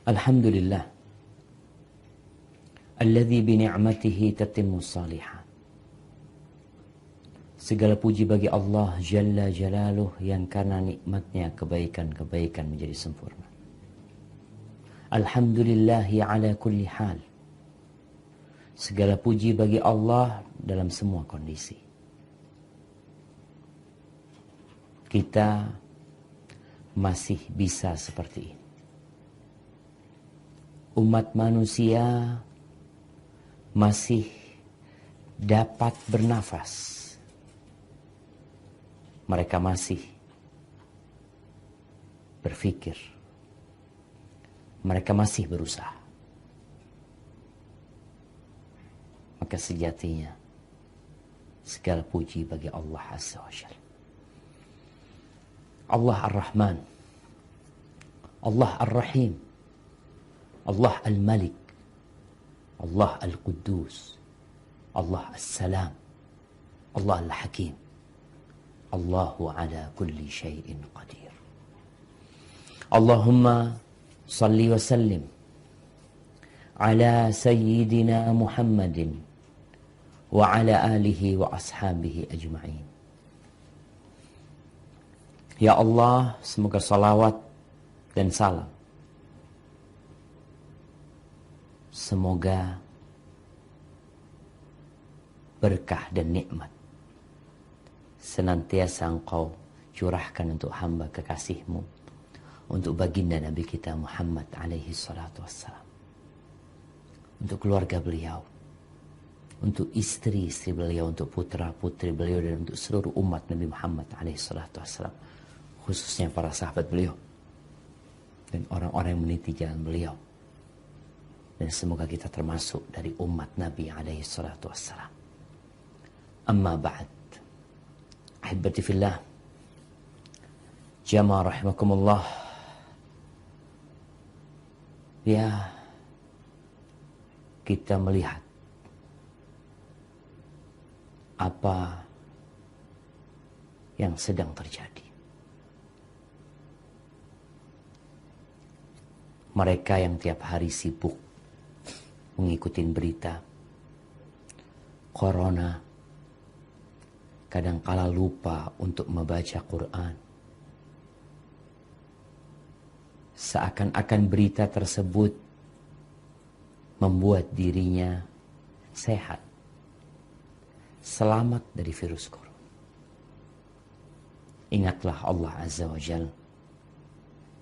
Alhamdulillah alladzi bi ni'matihi tatimmus shalihat. Segala puji bagi Allah Jalla Jalaluh yang karena nikmatnya kebaikan-kebaikan menjadi sempurna. Alhamdulillahi ala kulli hal. Segala puji bagi Allah dalam semua kondisi. Kita masih bisa seperti ini. Umat manusia masih dapat bernafas. Mereka masih berpikir. Mereka masih berusaha. Maka sejatinya segala puji bagi Allah Azza wa Jalla. Allah Ar-Rahman, Allah Ar-Rahim, Allah Al-Malik, Allah Al-Quddus, Allah As-Salam, Allah Al-Hakim. Allahu ala kulli syai'in qadir. Allahumma salli wa sallim ala sayyidina Muhammadin wa ala alihi wa ashabihi ajma'in. Ya Allah, semoga salawat dan salam, semoga berkah dan nikmat senantiasa Engkau curahkan untuk hamba kekasih-Mu, untuk baginda Nabi kita Muhammad alaihi salatu wassalam, untuk keluarga beliau, untuk istri-istri beliau, untuk putra-putri beliau, dan untuk seluruh umat Nabi Muhammad alaihi salatu wassalam, khususnya para sahabat beliau dan orang-orang yang meniti jalan beliau. Dan semoga kita termasuk dari umat Nabi alaihi salatu wassalam. Amma ba'd. Ahibati fillah, jamaah rahimakumullah. Ya, kita melihat apa yang sedang terjadi. Mereka yang tiap hari sibuk mengikuti berita corona, kadangkala lupa untuk membaca Quran. Seakan-akan berita tersebut membuat dirinya sehat, selamat dari virus corona. Ingatlah Allah Azza wa Jalla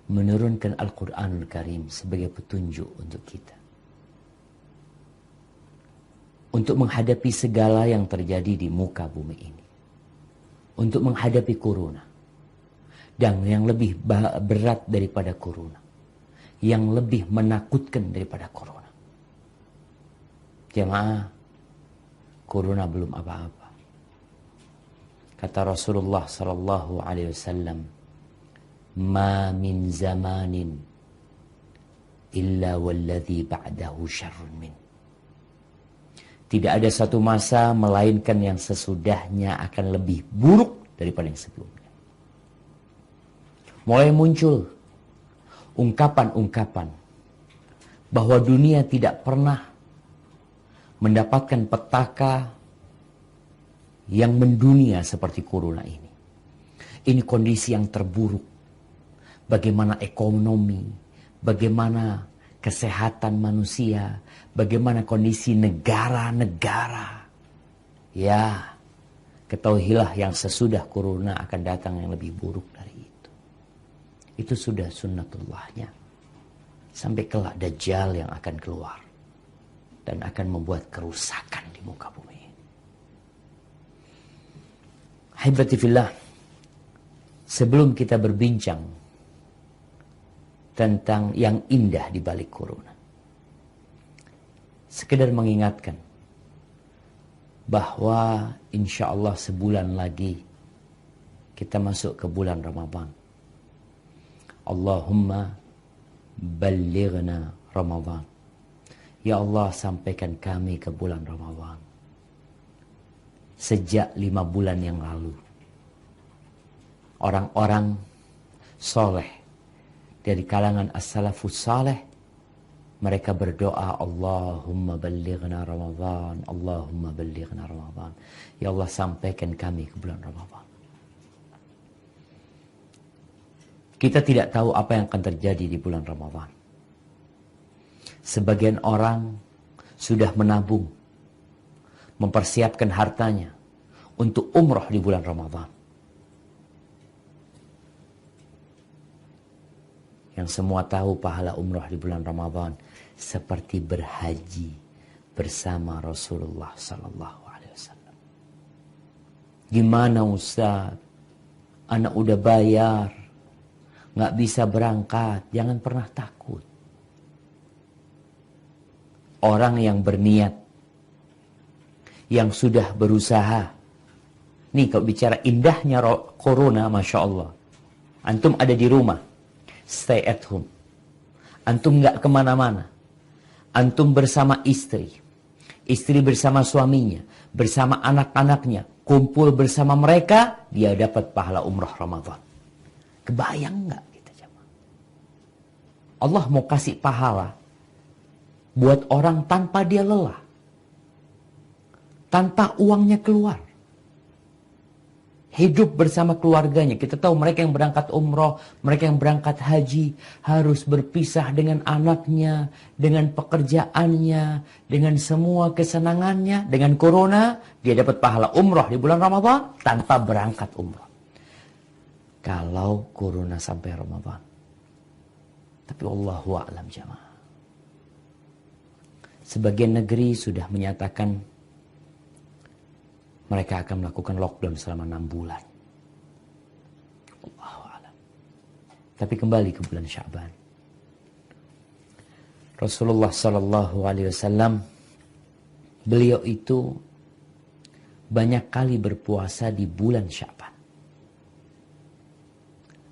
menurunkan Al-Quranul Karim sebagai petunjuk untuk kita, untuk menghadapi segala yang terjadi di muka bumi ini. Untuk menghadapi corona. Dan yang lebih berat daripada corona, yang lebih menakutkan daripada corona, jemaah, corona belum apa-apa. Kata Rasulullah sallallahu alaihi wasallam, "Ma min zamanin illa walladhi ba'dahu syarrun min." Tidak ada satu masa melainkan yang sesudahnya akan lebih buruk daripada yang sebelumnya. Mulai muncul ungkapan-ungkapan bahwa dunia tidak pernah mendapatkan petaka yang mendunia seperti corona ini. Ini kondisi yang terburuk. Bagaimana ekonomi, bagaimana kesehatan manusia, bagaimana kondisi negara-negara. Ya, ketahuilah yang sesudah corona akan datang yang lebih buruk dari itu. Itu sudah sunnatullahnya. Sampai kelak Dajjal yang akan keluar dan akan membuat kerusakan di muka bumi. Haibati fillah, sebelum kita berbincang tentang yang indah di balik corona, sekedar mengingatkan bahwa insya Allah sebulan lagi kita masuk ke bulan Ramadan. Allahumma ballighna Ramadan. Ya Allah, sampaikan kami ke bulan Ramadan. Sejak 5 bulan yang lalu, orang-orang soleh dari kalangan as-salafus saleh mereka berdoa, Allahumma ballighna Ramadan, Allahumma ballighna Ramadan. Ya Allah, sampaikan kami ke bulan Ramadan. Kita tidak tahu apa yang akan terjadi di bulan Ramadan. Sebagian orang sudah menabung, mempersiapkan hartanya untuk umrah di bulan Ramadan. Yang semua tahu pahala umrah di bulan Ramadan seperti berhaji bersama Rasulullah Sallallahu Alaihi Wasallam. Gimana Ustaz? Anak udah bayar, nggak bisa berangkat. Jangan pernah takut. Orang yang berniat, yang sudah berusaha. Nih kalau bicara indahnya corona, Masya Allah. Antum ada di rumah, stay at home. Antum nggak kemana-mana. Antum bersama istri. Istri bersama suaminya. Bersama anak-anaknya. Kumpul bersama mereka. Dia dapat pahala umrah Ramadan. Kebayang nggak kita jemaah? Allah mau kasih pahala buat orang tanpa dia lelah. Tanpa uangnya keluar. Hidup bersama keluarganya. Kita tahu mereka yang berangkat umroh, mereka yang berangkat haji harus berpisah dengan anaknya, dengan pekerjaannya, dengan semua kesenangannya. Dengan corona, dia dapat pahala umroh di bulan Ramadan tanpa berangkat umroh. Kalau corona sampai Ramadan. Tapi Allahu a'lam jamaah. Sebagian negeri sudah menyatakan mereka akan melakukan lockdown selama 6 bulan. Allahu a'lam. Tapi kembali ke bulan Sya'ban. Rasulullah Sallallahu Alaihi Wasallam, beliau itu banyak kali berpuasa di bulan Sya'ban.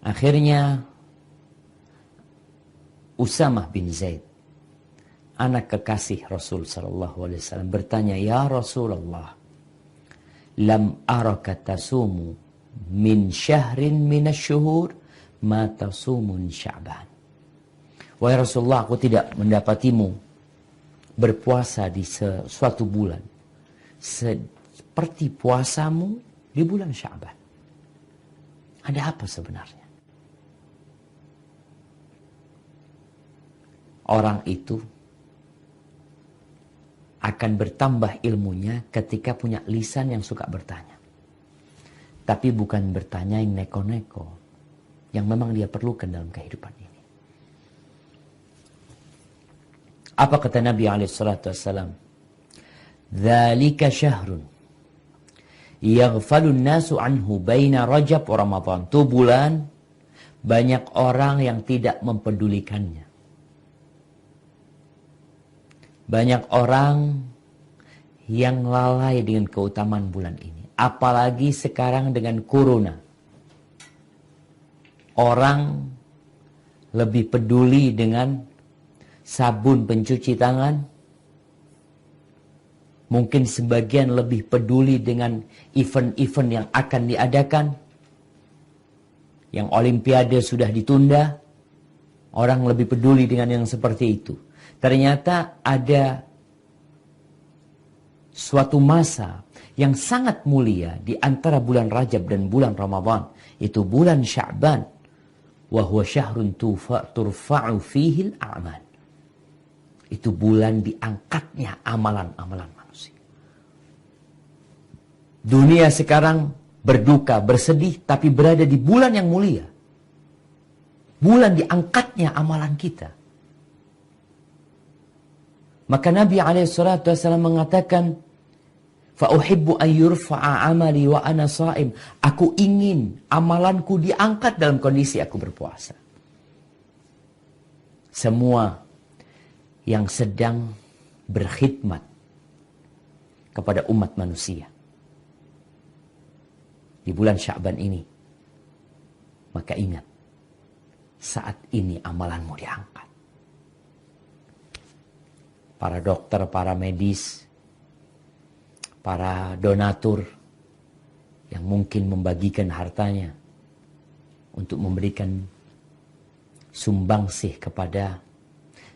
Akhirnya Usamah bin Zaid, anak kekasih Rasul Sallallahu Alaihi Wasallam, bertanya, Ya Rasulullah, lam araka tasumu min syahrin minasyuhur ma tasumun Sya'ban. Wahai Rasulullah, aku tidak mendapatimu berpuasa di suatu bulan seperti puasamu di bulan Sya'ban. Ada apa sebenarnya? Orang itu akan bertambah ilmunya ketika punya lisan yang suka bertanya. Tapi bukan bertanya yang neko-neko, yang memang dia perlukan dalam kehidupan ini. Apa kata Nabi SAW? Dzalika syahrun yaghfalun nasu anhu baina Rajab wa Ramadan. Itu bulan banyak orang yang tidak mempedulikannya. Banyak orang yang lalai dengan keutamaan bulan ini. Apalagi sekarang dengan corona. Orang lebih peduli dengan sabun pencuci tangan. Mungkin sebagian lebih peduli dengan event-event yang akan diadakan. Yang Olimpiade sudah ditunda. Orang lebih peduli dengan yang seperti itu. Ternyata ada suatu masa yang sangat mulia di antara bulan Rajab dan bulan Ramadan. Itu bulan Sya'ban. Wa huwa syahrun turfa'u fihi al-a'mal. Itu bulan diangkatnya amalan-amalan manusia. Dunia sekarang berduka, bersedih, tapi berada di bulan yang mulia. Bulan diangkatnya amalan kita. Maka Nabi SAW mengatakan, "Fa'uhibbu an yurfa'a amali wa ana sha'im." Aku ingin amalanku diangkat dalam kondisi aku berpuasa. Semua yang sedang berkhidmat kepada umat manusia di bulan Sya'ban ini, maka ingat, saat ini amalanmu diangkat. Para dokter, para medis, para donatur yang mungkin membagikan hartanya untuk memberikan sumbangsih kepada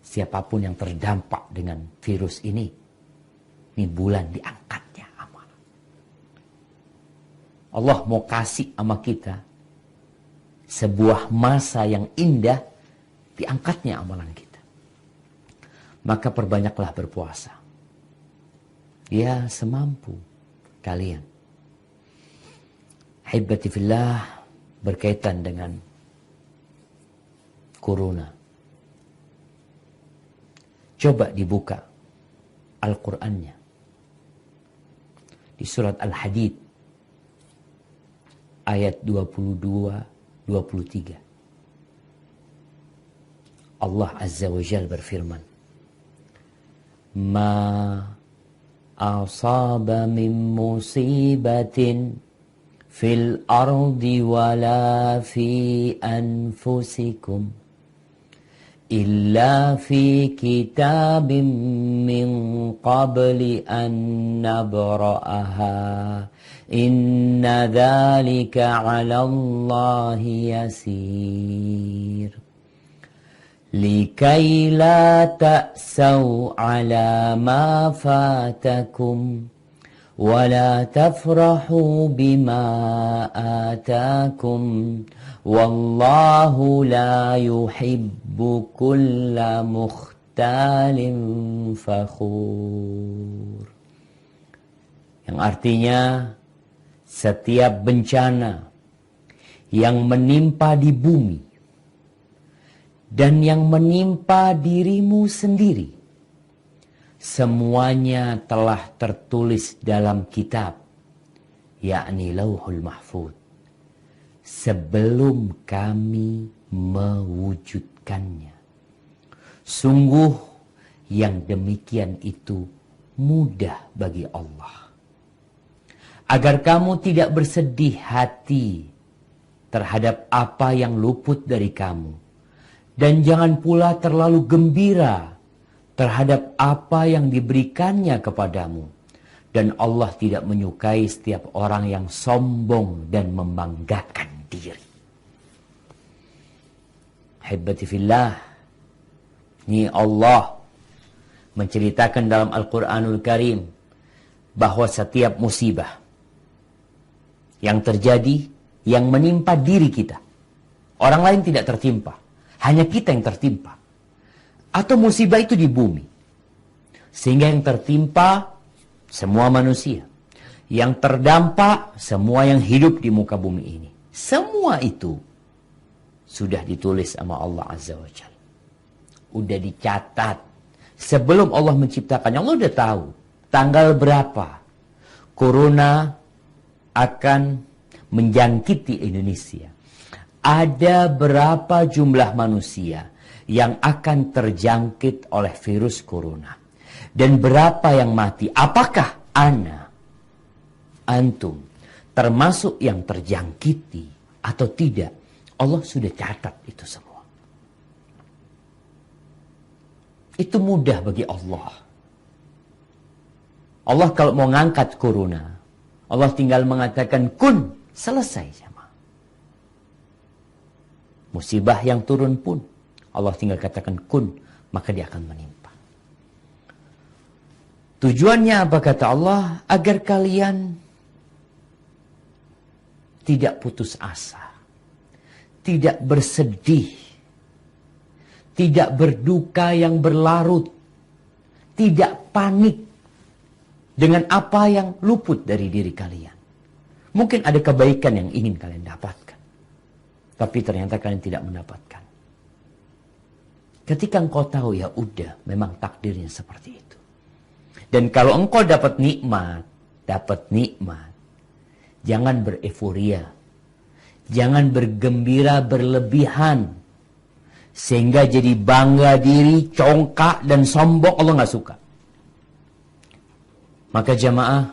siapapun yang terdampak dengan virus ini bulan diangkatnya amalan. Allah mau kasih sama kita sebuah masa yang indah, diangkatnya amalan kita. Maka perbanyaklah berpuasa. Ya, semampu kalian. Hibbati fillah, berkaitan dengan corona. Coba dibuka Al-Qur'annya. Di surat Al-Hadid ayat 22-23. Allah Azza wa Jalla berfirman, "Ma asaba min musibatin fil ardi wala fi anfusikum illa fi kitabim min qabli an nabra'aha inna dhalika 'ala Allahi yasir likai la ta'saw 'ala ma fatakum ولا تفرحوا بما آتاكم والله لا يحب كل مختال فخور. Yang artinya setiap bencana yang menimpa di bumi dan yang menimpa dirimu sendiri, semuanya telah tertulis dalam kitab, yakni Lauhul Mahfuz, sebelum kami mewujudkannya. Sungguh yang demikian itu mudah bagi Allah. Agar kamu tidak bersedih hati terhadap apa yang luput dari kamu, dan jangan pula terlalu gembira terhadap apa yang diberikannya kepadamu. Dan Allah tidak menyukai setiap orang yang sombong dan membanggakan diri. Hibbati fillah, ini Allah menceritakan dalam Al-Quranul Karim bahwa setiap musibah yang terjadi, yang menimpa diri kita, orang lain tidak tertimpa, hanya kita yang tertimpa. Atau musibah itu di bumi. Sehingga yang tertimpa semua manusia. Yang terdampak semua yang hidup di muka bumi ini. Semua itu sudah ditulis sama Allah Azza wa Jalla. Udah dicatat. Sebelum Allah menciptakannya, Allah udah tahu tanggal berapa corona akan menjangkiti Indonesia. Ada berapa jumlah manusia yang akan terjangkit oleh virus corona. Dan berapa yang mati. Apakah antum, termasuk yang terjangkiti atau tidak? Allah sudah catat itu semua. Itu mudah bagi Allah. Allah kalau mau ngangkat corona, Allah tinggal mengatakan kun, selesai sama. Musibah yang turun pun Allah tinggal katakan kun, maka dia akan menimpa. Tujuannya apa kata Allah? Agar kalian tidak putus asa, tidak bersedih, tidak berduka yang berlarut, tidak panik dengan apa yang luput dari diri kalian. Mungkin ada kebaikan yang ingin kalian dapatkan, tapi ternyata kalian tidak mendapatkan. Ketika engkau tahu, ya udah, memang takdirnya seperti itu. Dan kalau engkau dapat nikmat, jangan bereforia, jangan bergembira berlebihan, sehingga jadi bangga diri, congkak dan sombong. Allah nggak suka. Maka jamaah,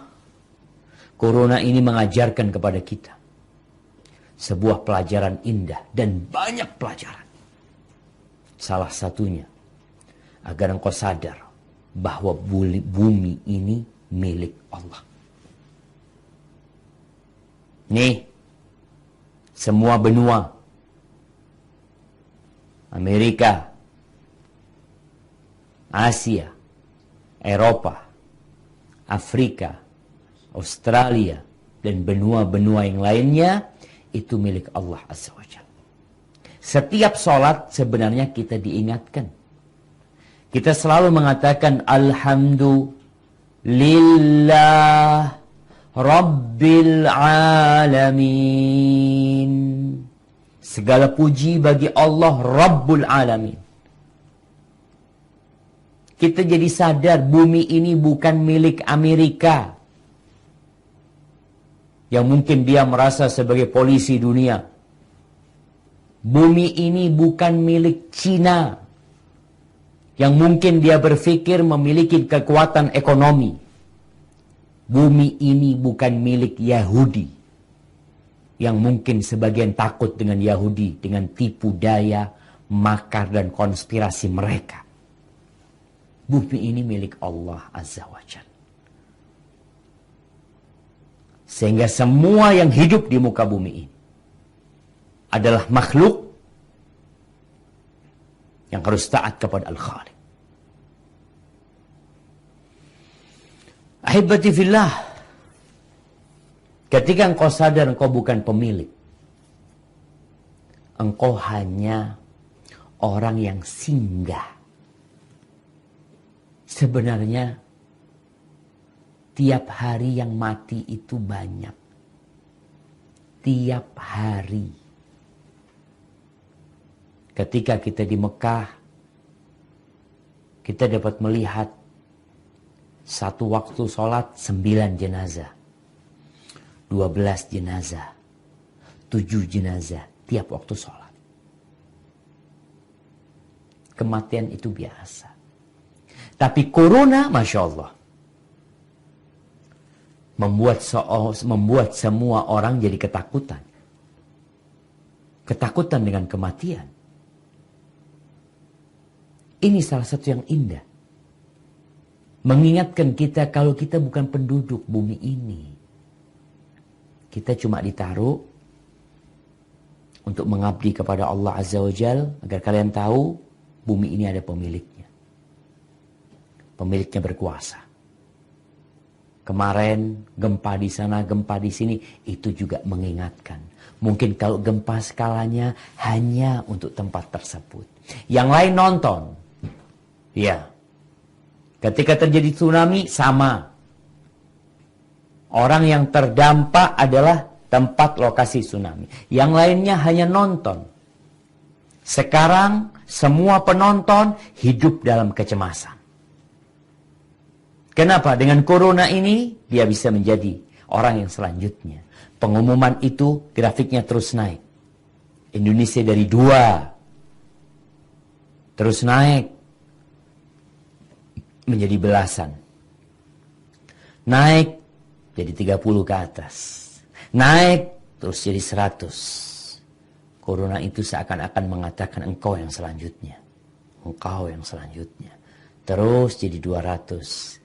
corona ini mengajarkan kepada kita sebuah pelajaran indah dan banyak pelajaran. Salah satunya, agar engkau sadar bahwa bumi ini milik Allah. Nih, semua benua, Amerika, Asia, Eropa, Afrika, Australia, dan benua-benua yang lainnya, itu milik Allah Azza wa Jalla. Setiap sholat sebenarnya kita diingatkan. Kita selalu mengatakan Alhamdulillah Rabbil Alamin. Segala puji bagi Allah Rabbul Alamin. Kita jadi sadar bumi ini bukan milik Amerika, yang mungkin dia merasa sebagai polisi dunia. Bumi ini bukan milik Cina, yang mungkin dia berpikir memiliki kekuatan ekonomi. Bumi ini bukan milik Yahudi, yang mungkin sebagian takut dengan Yahudi, dengan tipu daya, makar dan konspirasi mereka. Bumi ini milik Allah Azza wa Jalla. Sehingga semua yang hidup di muka bumi ini adalah makhluk yang harus taat kepada Al-Khaliq. Ahibati fillah, ketika engkau sadar engkau bukan pemilik, engkau hanya orang yang singgah. Sebenarnya tiap hari yang mati itu banyak. Tiap hari. Ketika kita di Mekah, kita dapat melihat satu waktu sholat 9 jenazah, 12 jenazah, 7 jenazah tiap waktu sholat. Kematian itu biasa. Tapi corona, Masya Allah, membuat semua orang jadi ketakutan. Ketakutan dengan kematian. Ini salah satu yang indah. Mengingatkan kita kalau kita bukan penduduk bumi ini. Kita cuma ditaruh untuk mengabdi kepada Allah Azza wa Jalla, agar kalian tahu bumi ini ada pemiliknya. Pemiliknya berkuasa. Kemarin gempa di sana, gempa di sini, itu juga mengingatkan. Mungkin kalau gempa skalanya hanya untuk tempat tersebut. Yang lain nonton. Ya. Ketika terjadi tsunami, sama. Orang yang terdampak adalah tempat lokasi tsunami. Yang lainnya hanya nonton. Sekarang, semua penonton hidup dalam kecemasan. Kenapa? Dengan corona ini, dia bisa menjadi orang yang selanjutnya. Pengumuman itu, grafiknya terus naik. Indonesia dari 2, terus naik. Menjadi belasan. Naik, jadi 30 ke atas. Naik, terus jadi 100. Corona itu seakan-akan mengatakan engkau yang selanjutnya. Engkau yang selanjutnya. Terus jadi 200.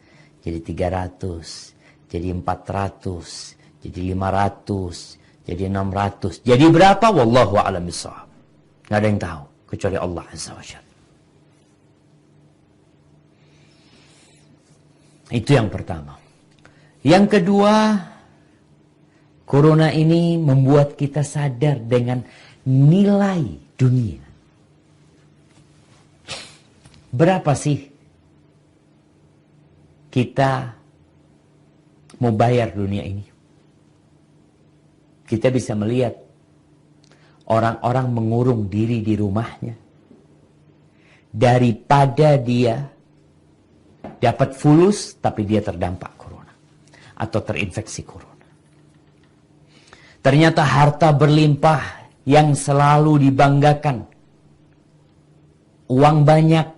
Jadi 300, jadi 400, jadi 500, jadi 600. Jadi berapa? Wallahu a'lam bishawab. Nggak ada yang tahu kecuali Allah Azza wa Jalla. Itu yang pertama. Yang kedua, corona ini membuat kita sadar dengan nilai dunia. Berapa sih kita mau bayar dunia ini? Kita bisa melihat orang-orang mengurung diri di rumahnya daripada dia dapat fulus tapi dia terdampak corona atau terinfeksi corona. Ternyata harta berlimpah yang selalu dibanggakan, uang banyak,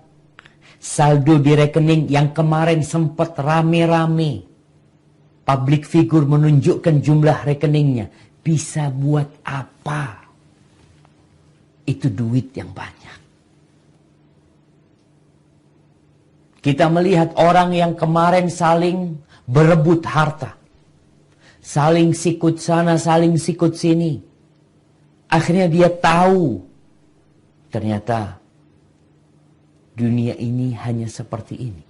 saldo di rekening yang kemarin sempat rame-rame, public figure menunjukkan jumlah rekeningnya, bisa buat apa? Itu duit yang banyak. Kita melihat orang yang kemarin saling berebut harta, saling sikut sana, saling sikut sini. Akhirnya dia tahu ternyata dunia ini hanya seperti ini.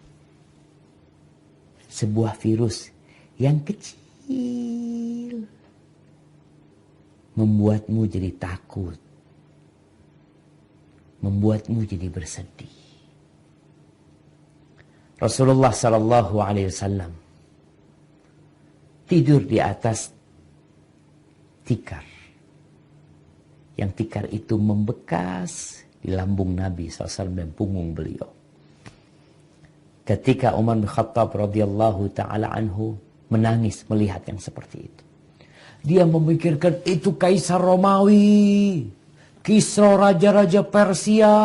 Sebuah virus yang kecil membuatmu jadi takut, membuatmu jadi bersedih. Rasulullah Sallallahu Alaihi Wasallam tidur di atas tikar. Yang tikar itu membekas di lambung Nabi SAW dan punggung beliau. Ketika Umar bin Khattab radhiyallahu ta'ala anhu menangis melihat yang seperti itu. Dia memikirkan itu Kaisar Romawi, Kisra raja-raja Persia.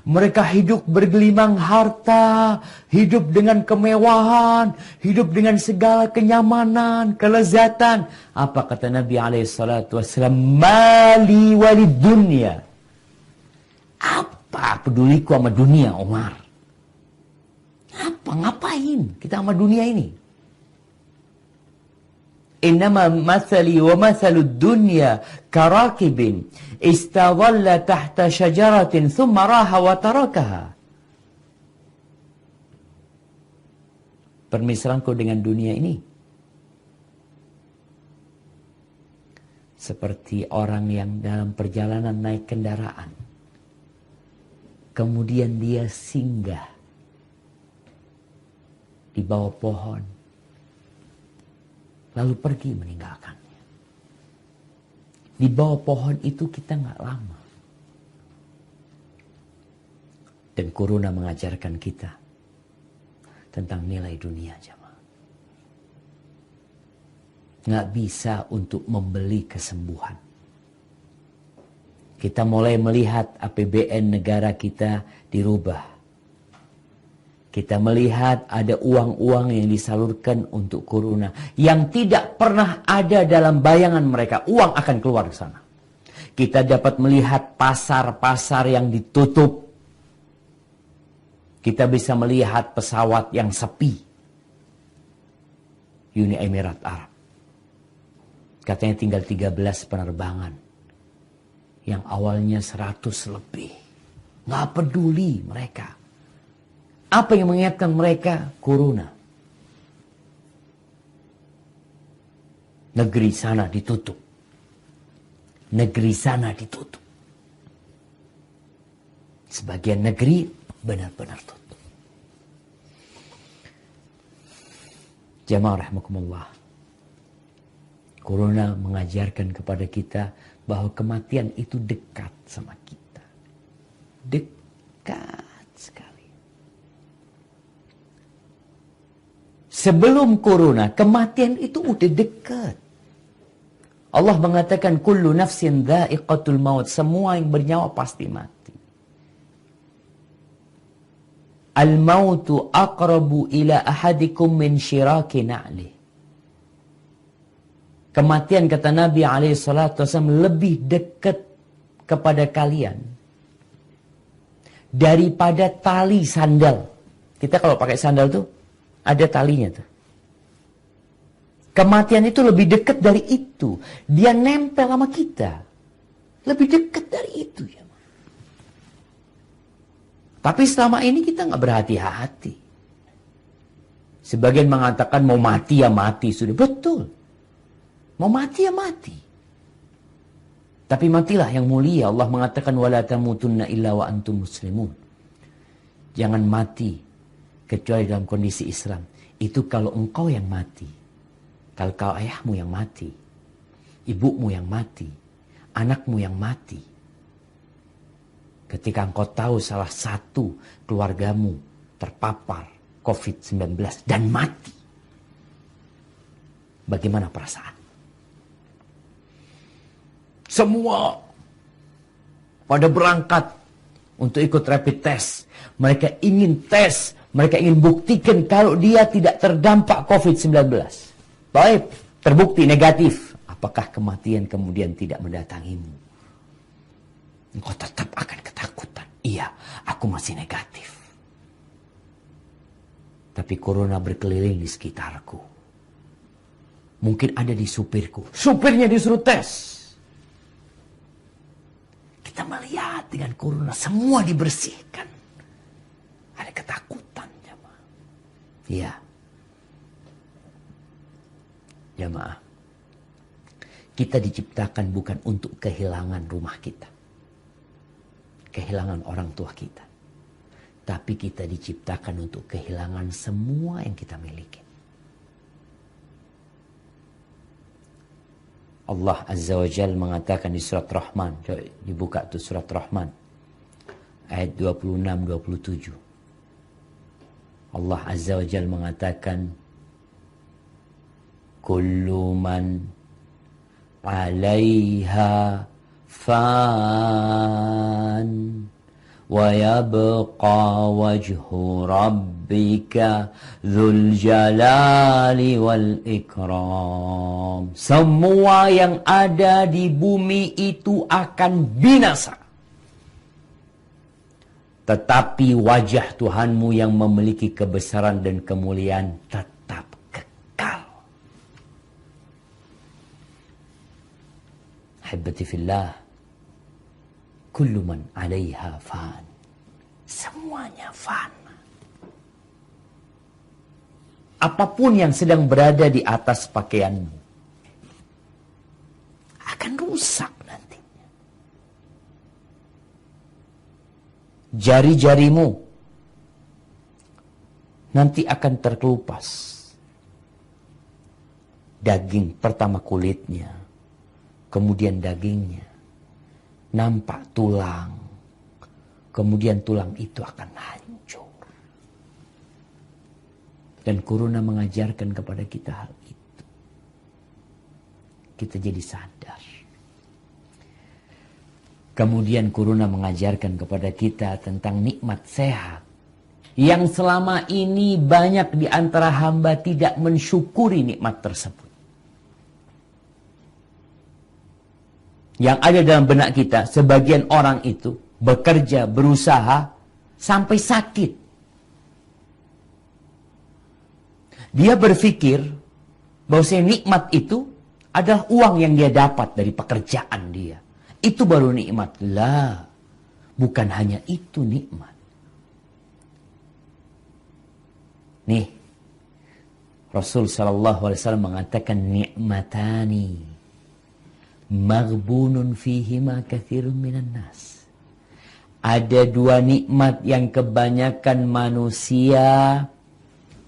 Mereka hidup bergelimang harta, hidup dengan kemewahan, hidup dengan segala kenyamanan, kelezatan. Apa kata Nabi alaihissalatu wassalam? Mali walid dunya. Apa peduliku sama dunia, Umar? Apa, ngapain kita sama dunia ini? Innama mathali wa mathalud dunya karakibin istadalla tahta syajaratin thumma raha wa tarakaha. Permisalanku dengan dunia ini seperti orang yang dalam perjalanan naik kendaraan, kemudian dia singgah di bawah pohon, lalu pergi meninggalkannya. Di bawah pohon itu kita nggak lama. Dan Corona mengajarkan kita tentang nilai dunia, jemaah. Nggak bisa untuk membeli kesembuhan. Kita mulai melihat APBN negara kita dirubah. Kita melihat ada uang-uang yang disalurkan untuk Corona yang tidak pernah ada dalam bayangan mereka. Uang akan keluar ke sana. Kita dapat melihat pasar-pasar yang ditutup. Kita bisa melihat pesawat yang sepi. Uni Emirat Arab. Katanya tinggal 13 penerbangan. Yang awalnya 100 lebih. Nggak peduli mereka. Apa yang mengingatkan mereka? Corona. Negeri sana ditutup. Negeri sana ditutup. Sebagian negeri benar-benar tutup. Jamaah rahimakumullah. Corona mengajarkan kepada kita bahwa kematian itu dekat sama kita. Dekat sekali. Sebelum Corona, kematian itu udah dekat. Allah mengatakan, kullu nafsin dha'iqatul maut. Semua yang bernyawa pasti mati. Al-mautu aqrabu ila ahadikum min syiraki na'lih. Kematian, kata Nabi SAW, lebih dekat kepada kalian daripada tali sandal. Kita kalau pakai sandal tuh ada talinya tuh. Kematian itu lebih dekat dari itu. Dia nempel sama kita. Lebih dekat dari itu ya. Tapi selama ini kita nggak berhati-hati. Sebagian mengatakan mau mati ya mati. Sudah betul. Mau mati ya mati. Tapi matilah yang mulia. Allah mengatakan wala tamutunna illa wa antum muslimun. Jangan mati kecuali dalam kondisi Islam. Itu kalau engkau yang mati. Kalau kau ayahmu yang mati. Ibumu yang mati. Anakmu yang mati. Ketika engkau tahu salah satu keluargamu terpapar COVID-19 dan mati. Bagaimana perasaan? Semua pada berangkat untuk ikut rapid test. Mereka ingin tes. Mereka ingin buktikan kalau dia tidak terdampak COVID-19. Baik, terbukti negatif. Apakah kematian kemudian tidak mendatangimu? Engkau tetap akan ketakutan. Iya, aku masih negatif. Tapi Corona berkeliling di sekitarku. Mungkin ada di supirku. Supirnya disuruh tes. Kita melihat dengan Corona semua dibersihkan. Ya, jamaah, kita diciptakan bukan untuk kehilangan rumah kita, kehilangan orang tua kita, tapi kita diciptakan untuk kehilangan semua yang kita miliki. Allah Azza wa Jal mengatakan di surat Rahman, dibuka tuh surat Rahman, ayat 26-27. Allah Azza wa Jal mengatakan, kullu man 'alaiha fan wa yabqa wajhu rabbika dzul jalali wal ikram. Semua yang ada di bumi itu akan binasa, tetapi wajah Tuhanmu yang memiliki kebesaran dan kemuliaan tetap kekal. Habbati fillah, kullu man 'alaiha fan. Semuanya fan. Apapun yang sedang berada di atas pakaianmu akan rusak nantinya. Jari-jarimu nanti akan terkelupas. Daging pertama kulitnya, kemudian dagingnya, nampak tulang, kemudian tulang itu akan hancur. Dan Corona mengajarkan kepada kita hal itu. Kita jadi sadar. Kemudian Corona mengajarkan kepada kita tentang nikmat sehat, yang selama ini banyak di antara hamba tidak mensyukuri nikmat tersebut. Yang ada dalam benak kita, sebagian orang itu bekerja, berusaha, sampai sakit. Dia berpikir bahwa nikmat itu adalah uang yang dia dapat dari pekerjaan dia. Itu baru nikmat. Lah, bukan hanya itu nikmat. Nih, Rasul SAW mengatakan nikmatani maghbunun fihima katsirun minan nas. Ada dua nikmat yang kebanyakan manusia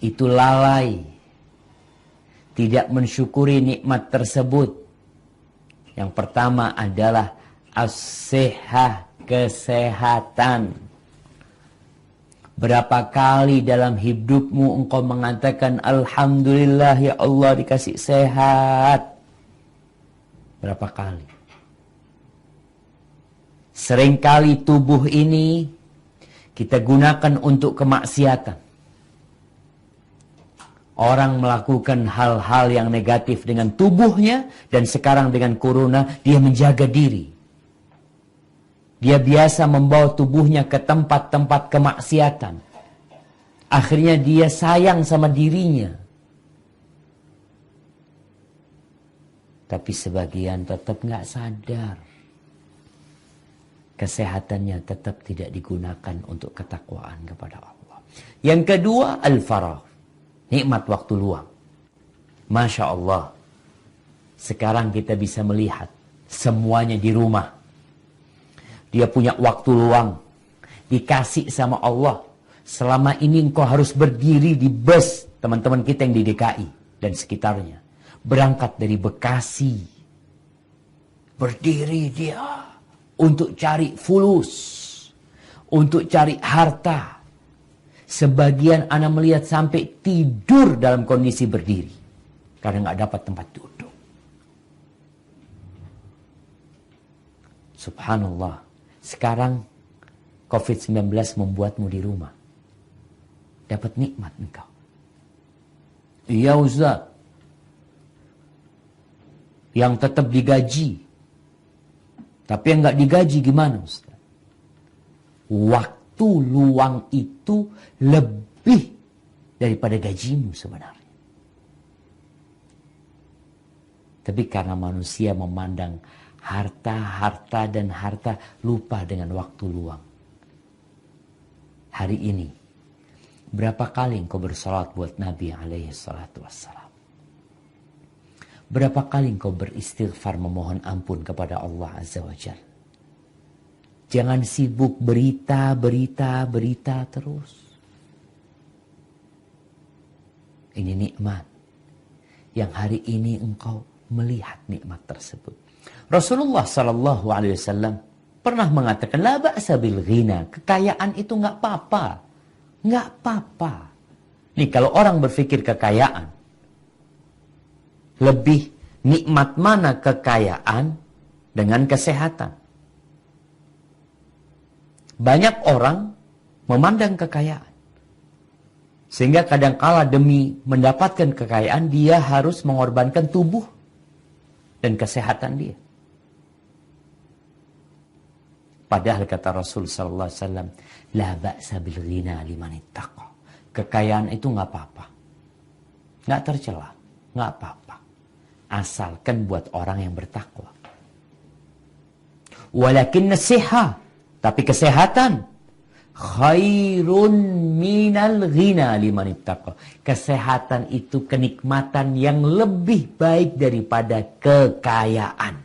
itu lalai, tidak mensyukuri nikmat tersebut. Yang pertama adalah as-sihah, kesehatan. Berapa kali dalam hidupmu engkau mengatakan alhamdulillah ya Allah dikasih sehat? Berapa kali? Seringkali tubuh ini kita gunakan untuk kemaksiatan. Orang melakukan hal-hal yang negatif dengan tubuhnya, dan sekarang dengan Corona dia menjaga diri. Dia biasa membawa tubuhnya ke tempat-tempat kemaksiatan. Akhirnya dia sayang sama dirinya. Tapi sebagian tetap nggak sadar. Kesehatannya tetap tidak digunakan untuk ketakwaan kepada Allah. Yang kedua, al-faragh. Nikmat waktu luang. Masya Allah. Sekarang kita bisa melihat semuanya di rumah. Dia punya waktu luang. Dikasih sama Allah. Selama ini engkau harus berdiri di bus teman-teman kita yang di DKI dan sekitarnya. Berangkat dari Bekasi. Berdiri dia untuk cari fulus. Untuk cari harta. Sebagian anak melihat sampai tidur dalam kondisi berdiri. Karena nggak dapat tempat duduk. Subhanallah. Sekarang COVID-19 membuatmu di rumah. Dapat nikmat engkau. Iya Ustaz. Yang tetap digaji. Tapi yang nggak digaji gimana Ustaz? Waktu luang itu lebih daripada gajimu sebenarnya. Tapi karena manusia memandang harta, dan lupa dengan waktu luang. Hari ini Berapa kali engkau bersalat buat Nabi alaihi salatu wassalam? Berapa kali engkau beristighfar memohon ampun kepada Allah Azza wa Jalla? Jangan sibuk berita terus. Ini nikmat yang hari ini engkau melihat nikmat tersebut. Rasulullah sallallahu alaihi wasallam pernah mengatakan, la ba'sa bil ghina. Kekayaan itu nggak apa-apa. Nggak apa-apa. Nih kalau orang berpikir kekayaan, lebih nikmat mana kekayaan dengan kesehatan? Banyak orang memandang kekayaan. Sehingga kadangkala demi mendapatkan kekayaan, dia harus mengorbankan tubuh dan kesehatan dia. Padahal kata Rasul sallallahu alaihi wasallam, la ba'sa bil ghina liman ittaqa. Kekayaan itu nggak apa-apa. Nggak tercela, nggak apa-apa. Asalkan buat orang yang bertakwa. Walakin nasiha, tapi kesehatan khairun minal ghina liman ittaqa. Kesehatan itu kenikmatan yang lebih baik daripada kekayaan.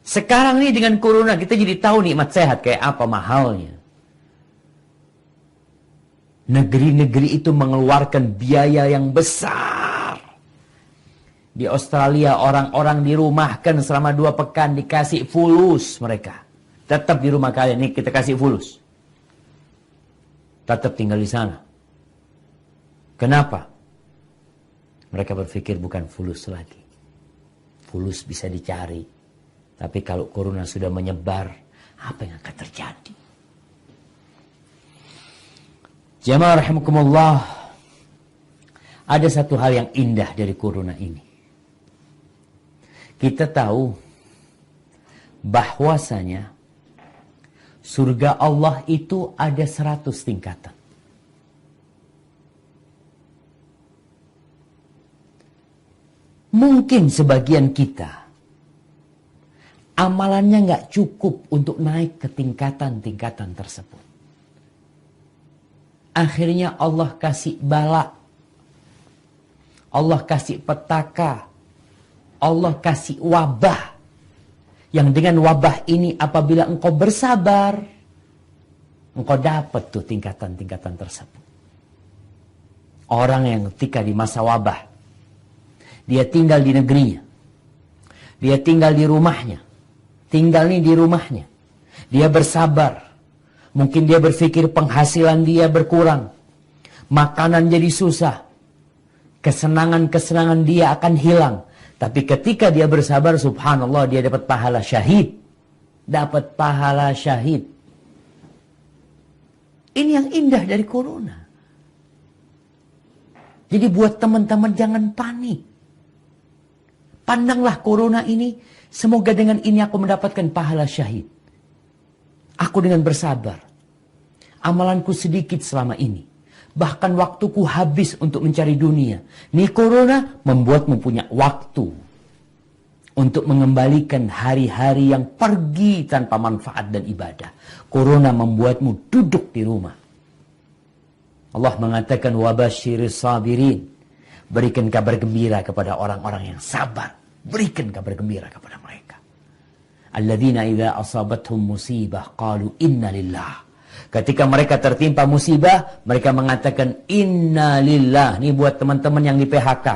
Sekarang ini dengan corona kita jadi tahu nikmat sehat kayak apa mahalnya. Negeri-negeri itu mengeluarkan biaya yang besar. Di Australia orang-orang dirumahkan selama 2 pekan, dikasih fulus mereka. Tetap di rumah kalian, nih kita kasih fulus. Tetap tinggal di sana. Kenapa? Mereka berpikir bukan fulus lagi. Fulus bisa dicari. Tapi kalau corona sudah menyebar, apa yang akan terjadi? Jamaah rahimakumullah, ada satu hal yang indah dari corona ini. Kita tahu bahwasanya surga Allah itu ada 100 tingkatan. Mungkin sebagian kita amalannya nggak cukup untuk naik ke tingkatan-tingkatan tersebut. Akhirnya Allah kasih bala, Allah kasih petaka, Allah kasih wabah. Yang dengan wabah ini apabila engkau bersabar, engkau dapat tuh tingkatan-tingkatan tersebut. Orang yang ketika di masa wabah, dia tinggal di negerinya, dia tinggal di rumahnya, tinggal nih di rumahnya. Dia bersabar. Mungkin dia berpikir penghasilan dia berkurang. Makanan jadi susah. Kesenangan-kesenangan dia akan hilang. Tapi ketika dia bersabar, subhanallah, dia dapat pahala syahid. Dapat pahala syahid. Ini yang indah dari corona. Jadi buat teman-teman jangan panik. Pandanglah corona ini, semoga dengan ini aku mendapatkan pahala syahid. Aku dengan bersabar. Amalanku sedikit selama ini. Bahkan waktuku habis untuk mencari dunia. Nih corona membuatmu punya waktu. Untuk mengembalikan hari-hari yang pergi tanpa manfaat dan ibadah. Corona membuatmu duduk di rumah. Allah mengatakan, wabashiris sabirin. Berikan kabar gembira kepada orang-orang yang sabar. Berikan kabar gembira kepada mereka. Alladzina idza asabathum musibah qalu inna lillah. Ketika mereka tertimpa musibah, mereka mengatakan inna lillah. Ini buat teman-teman yang di PHK,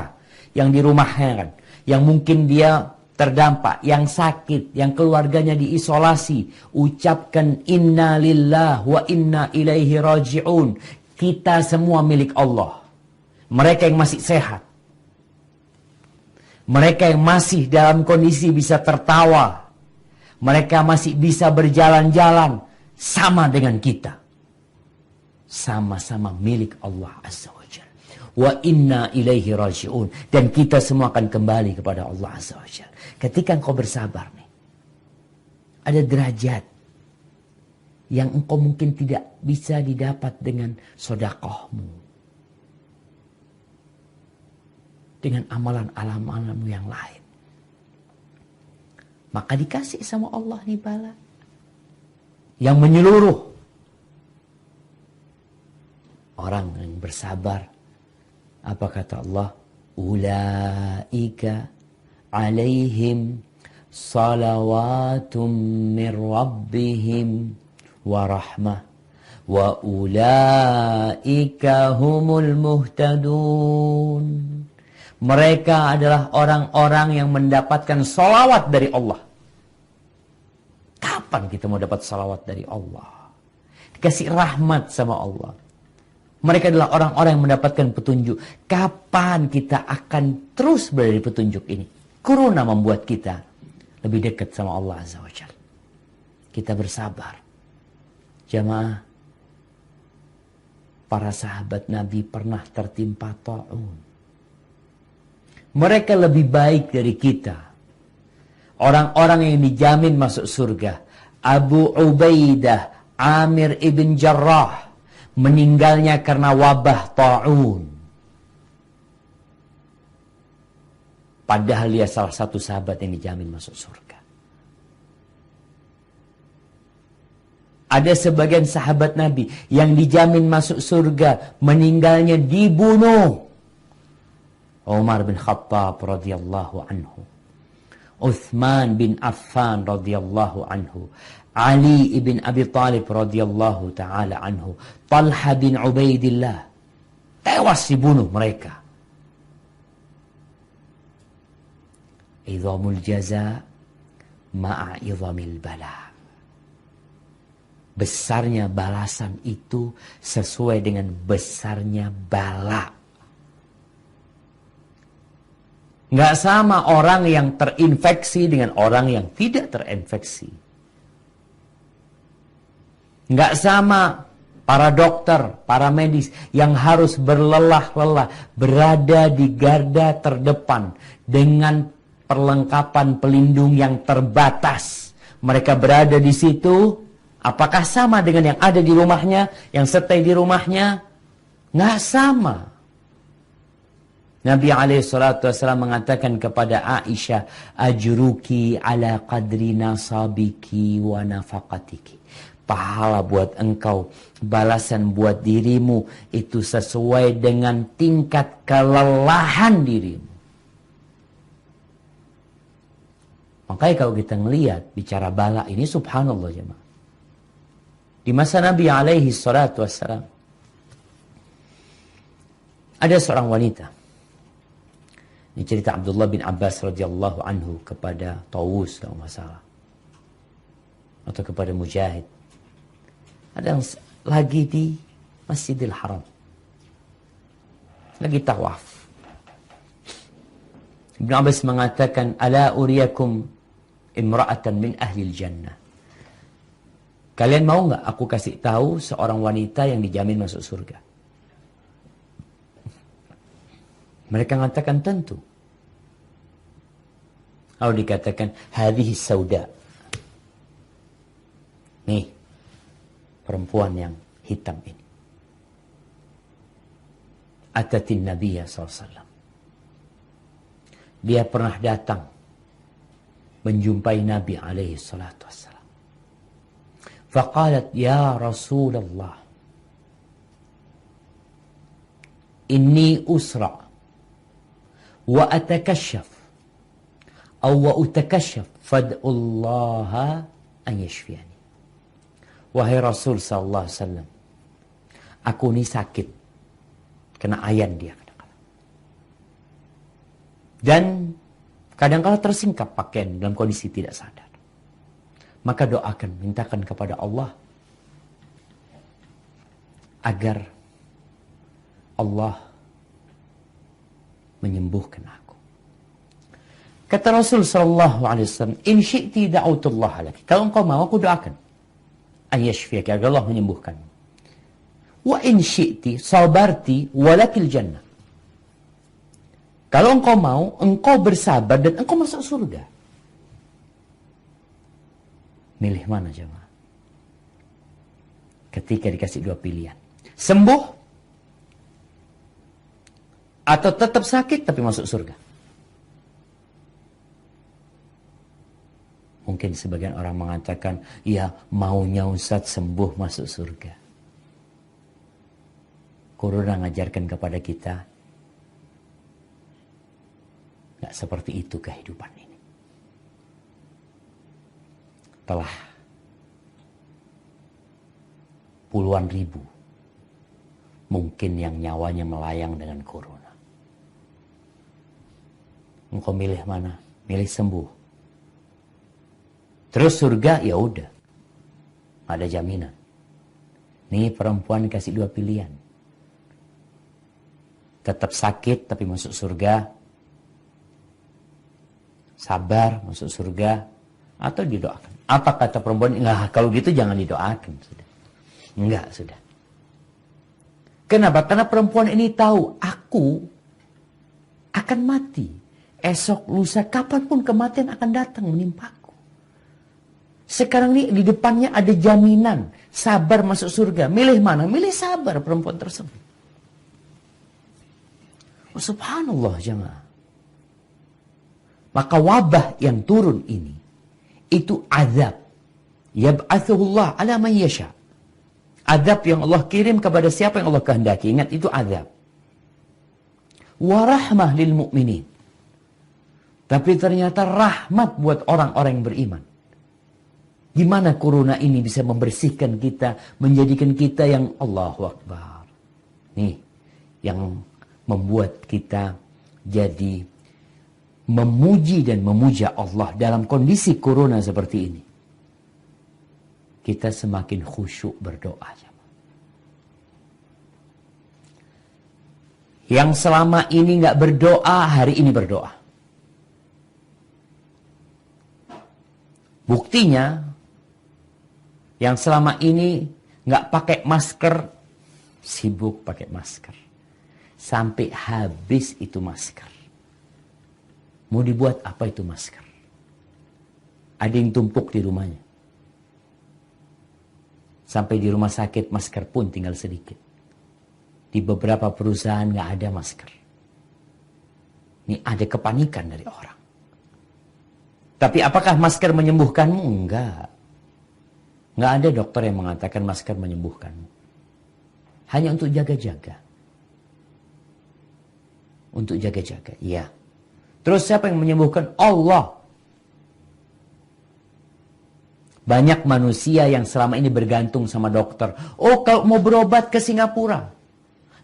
yang di rumahnya kan, yang mungkin dia terdampak, yang sakit, yang keluarganya diisolasi, ucapkan inna lillah wa inna ilaihi raji'un. Kita semua milik Allah. Mereka yang masih sehat, mereka yang masih dalam kondisi bisa tertawa, mereka masih bisa berjalan-jalan, sama dengan kita. Sama-sama milik Allah Azza wa Jalla. Wa inna ilaihi raji'un. Dan kita semua akan kembali kepada Allah Azza wa Jalla. Ketika engkau bersabar nih, ada derajat yang engkau mungkin tidak bisa didapat dengan sedekahmu, dengan amalan-amalanmu yang lain. Maka dikasih sama Allah nih bala yang menyeluruh. orang yang bersabar. Apa kata Allah? Ulaika alaihim salawatum min rabbihim wa rahmah wa ulaika humul muhtadun. Mereka adalah orang-orang yang mendapatkan salawat dari Allah. Kapan kita mau dapat salawat dari Allah? Dikasih rahmat sama Allah. Mereka adalah orang-orang yang mendapatkan petunjuk. Kapan kita akan terus berada di petunjuk ini? Corona membuat kita lebih dekat sama Allah Azza wa Jalla. Kita bersabar. Jamaah, para sahabat Nabi pernah tertimpa ta'un. Mereka lebih baik dari kita. Orang-orang yang dijamin masuk surga. Abu Ubaidah Amir ibn Jarrah meninggalnya karena wabah ta'un. Padahal dia salah satu sahabat yang dijamin masuk surga. Ada sebagian sahabat Nabi yang dijamin masuk surga, meninggalnya dibunuh. Umar bin Khattab radhiyallahu anhu, Uthman bin Affan radhiyallahu anhu, Ali ibn Abi Talib radhiyallahu ta'ala anhu, Talha bin Ubaidillah, tewas dibunuh mereka. Idhamul jaza ma'a idhamil bala. Besarnya balasan itu sesuai dengan besarnya bala. Nggak sama orang yang terinfeksi dengan orang yang tidak terinfeksi. Nggak sama para dokter, para medis yang harus berlelah-lelah berada di garda terdepan dengan perlengkapan pelindung yang terbatas. Mereka berada di situ. Apakah sama dengan yang ada di rumahnya, yang stay di rumahnya? Nggak sama. Nabi SAW mengatakan kepada Aisyah, ajruki ala qadri nasabiki wa nafaqatiki. Pahala buat engkau, balasan buat dirimu itu sesuai dengan tingkat kelelahan dirimu. Makanya kalau kita ngelihat bicara bala ini, subhanallah jemaah. Di masa Nabi alaihi salatu wassalam, ada seorang wanita. Ini cerita Abdullah bin Abbas radhiyallahu anhu kepada Tawus kalau masalah, atau kepada Mujahid. Ada yang lagi di Masjidil Haram, lagi tawaf. Ibn Abbas mengatakan, ala uriyakum imra'atan min ahlil jannah. Kalian mau nggak aku kasih tahu seorang wanita yang dijamin masuk surga? Mereka mengatakan tentu. Lalu dikatakan, hadhihi sauda. Nih, perempuan yang hitam ini. Atatin Nabiya SAW. Dia pernah datang menjumpai Nabi alaihi salatu wassalam. فقالت يا رسول الله إني أسرع وأتكشف أو وأتكشف فادعوا الله أن يشفيني. Wahai Rasul sallallahu alaihi wasallam, aku ini sakit, kena ayan dia kadang-kadang. Dan kadang-kadang tersingkap pakaian dalam kondisi tidak sadar. Maka doakan, mintakan kepada Allah agar Allah menyembuhkan aku. Kata Rasul sallallahu alaihi wasallam, in syi'ti da'utullah laki. Kalau engkau mau, aku doakan an yashfiyaka, agar Allah menyembuhkan. Wa in syi'ti sabarti walakil jannah. Kalau engkau mau, engkau bersabar dan engkau masuk surga. Milih mana jemaah? Ketika dikasih dua pilihan. Sembuh atau tetap sakit tapi masuk surga. Mungkin sebagian orang mengatakan, ya maunya Ustaz sembuh masuk surga. Corona ngajarkan kepada kita, nggak seperti itu kehidupan ini. Telah puluhan ribu mungkin yang nyawanya melayang dengan corona. Engkau milih mana? Milih sembuh. Terus surga, ya udah, ada jaminan. Nih perempuan kasih dua pilihan. Tetap sakit tapi masuk surga. Sabar masuk surga. Atau didoakan. Apa kata perempuan? Enggak, kalau gitu jangan didoakan. Sudah. Enggak, sudah. Kenapa? Karena perempuan ini tahu, aku akan mati. Esok, lusa, kapanpun kematian akan datang menimpaku. Sekarang ini di depannya ada jaminan. Sabar masuk surga. Milih mana? Milih sabar perempuan tersebut. Oh, subhanallah jemaah. Maka wabah yang turun ini, itu azab. Yab'athuhullah ala man yasha. Azab yang Allah kirim kepada siapa yang Allah kehendaki. Ingat, itu azab. Warahmah lil mu'minin. Tapi ternyata rahmat buat orang-orang yang beriman. Gimana corona ini bisa membersihkan kita, menjadikan kita yang Allahu Akbar. Nih, yang membuat kita jadi memuji dan memuja Allah dalam kondisi corona seperti ini. Kita semakin khusyuk berdoa. Yang selama ini nggak berdoa, hari ini berdoa. Buktinya, yang selama ini nggak pakai masker, sibuk pakai masker. Sampai habis itu masker. Mau dibuat apa itu masker? Ada yang tumpuk di rumahnya. Sampai di rumah sakit masker pun tinggal sedikit. Di beberapa perusahaan nggak ada masker. Ini ada kepanikan dari orang. Tapi apakah masker menyembuhkanmu? Enggak. Nggak ada dokter yang mengatakan masker menyembuhkanmu. Hanya untuk jaga-jaga. Untuk jaga-jaga, iya. Terus siapa yang menyembuhkan? Allah. Banyak manusia yang selama ini bergantung sama dokter. Oh, kalau mau berobat ke Singapura.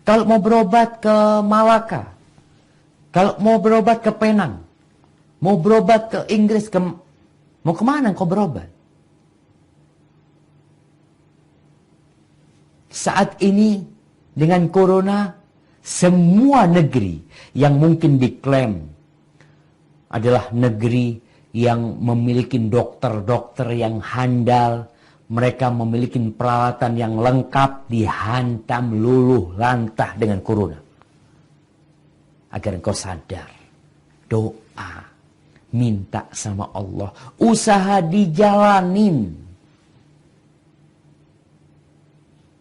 Kalau mau berobat ke Malaka. Kalau mau berobat ke Penang. Mau berobat ke Inggris. Mau kemana kau berobat? Saat ini dengan corona, semua negeri yang mungkin diklaim adalah negeri yang memiliki dokter-dokter yang handal, mereka memiliki peralatan yang lengkap, dihantam luluh lantah dengan corona. Agar engkau sadar, doa, minta sama Allah, usaha dijalanin.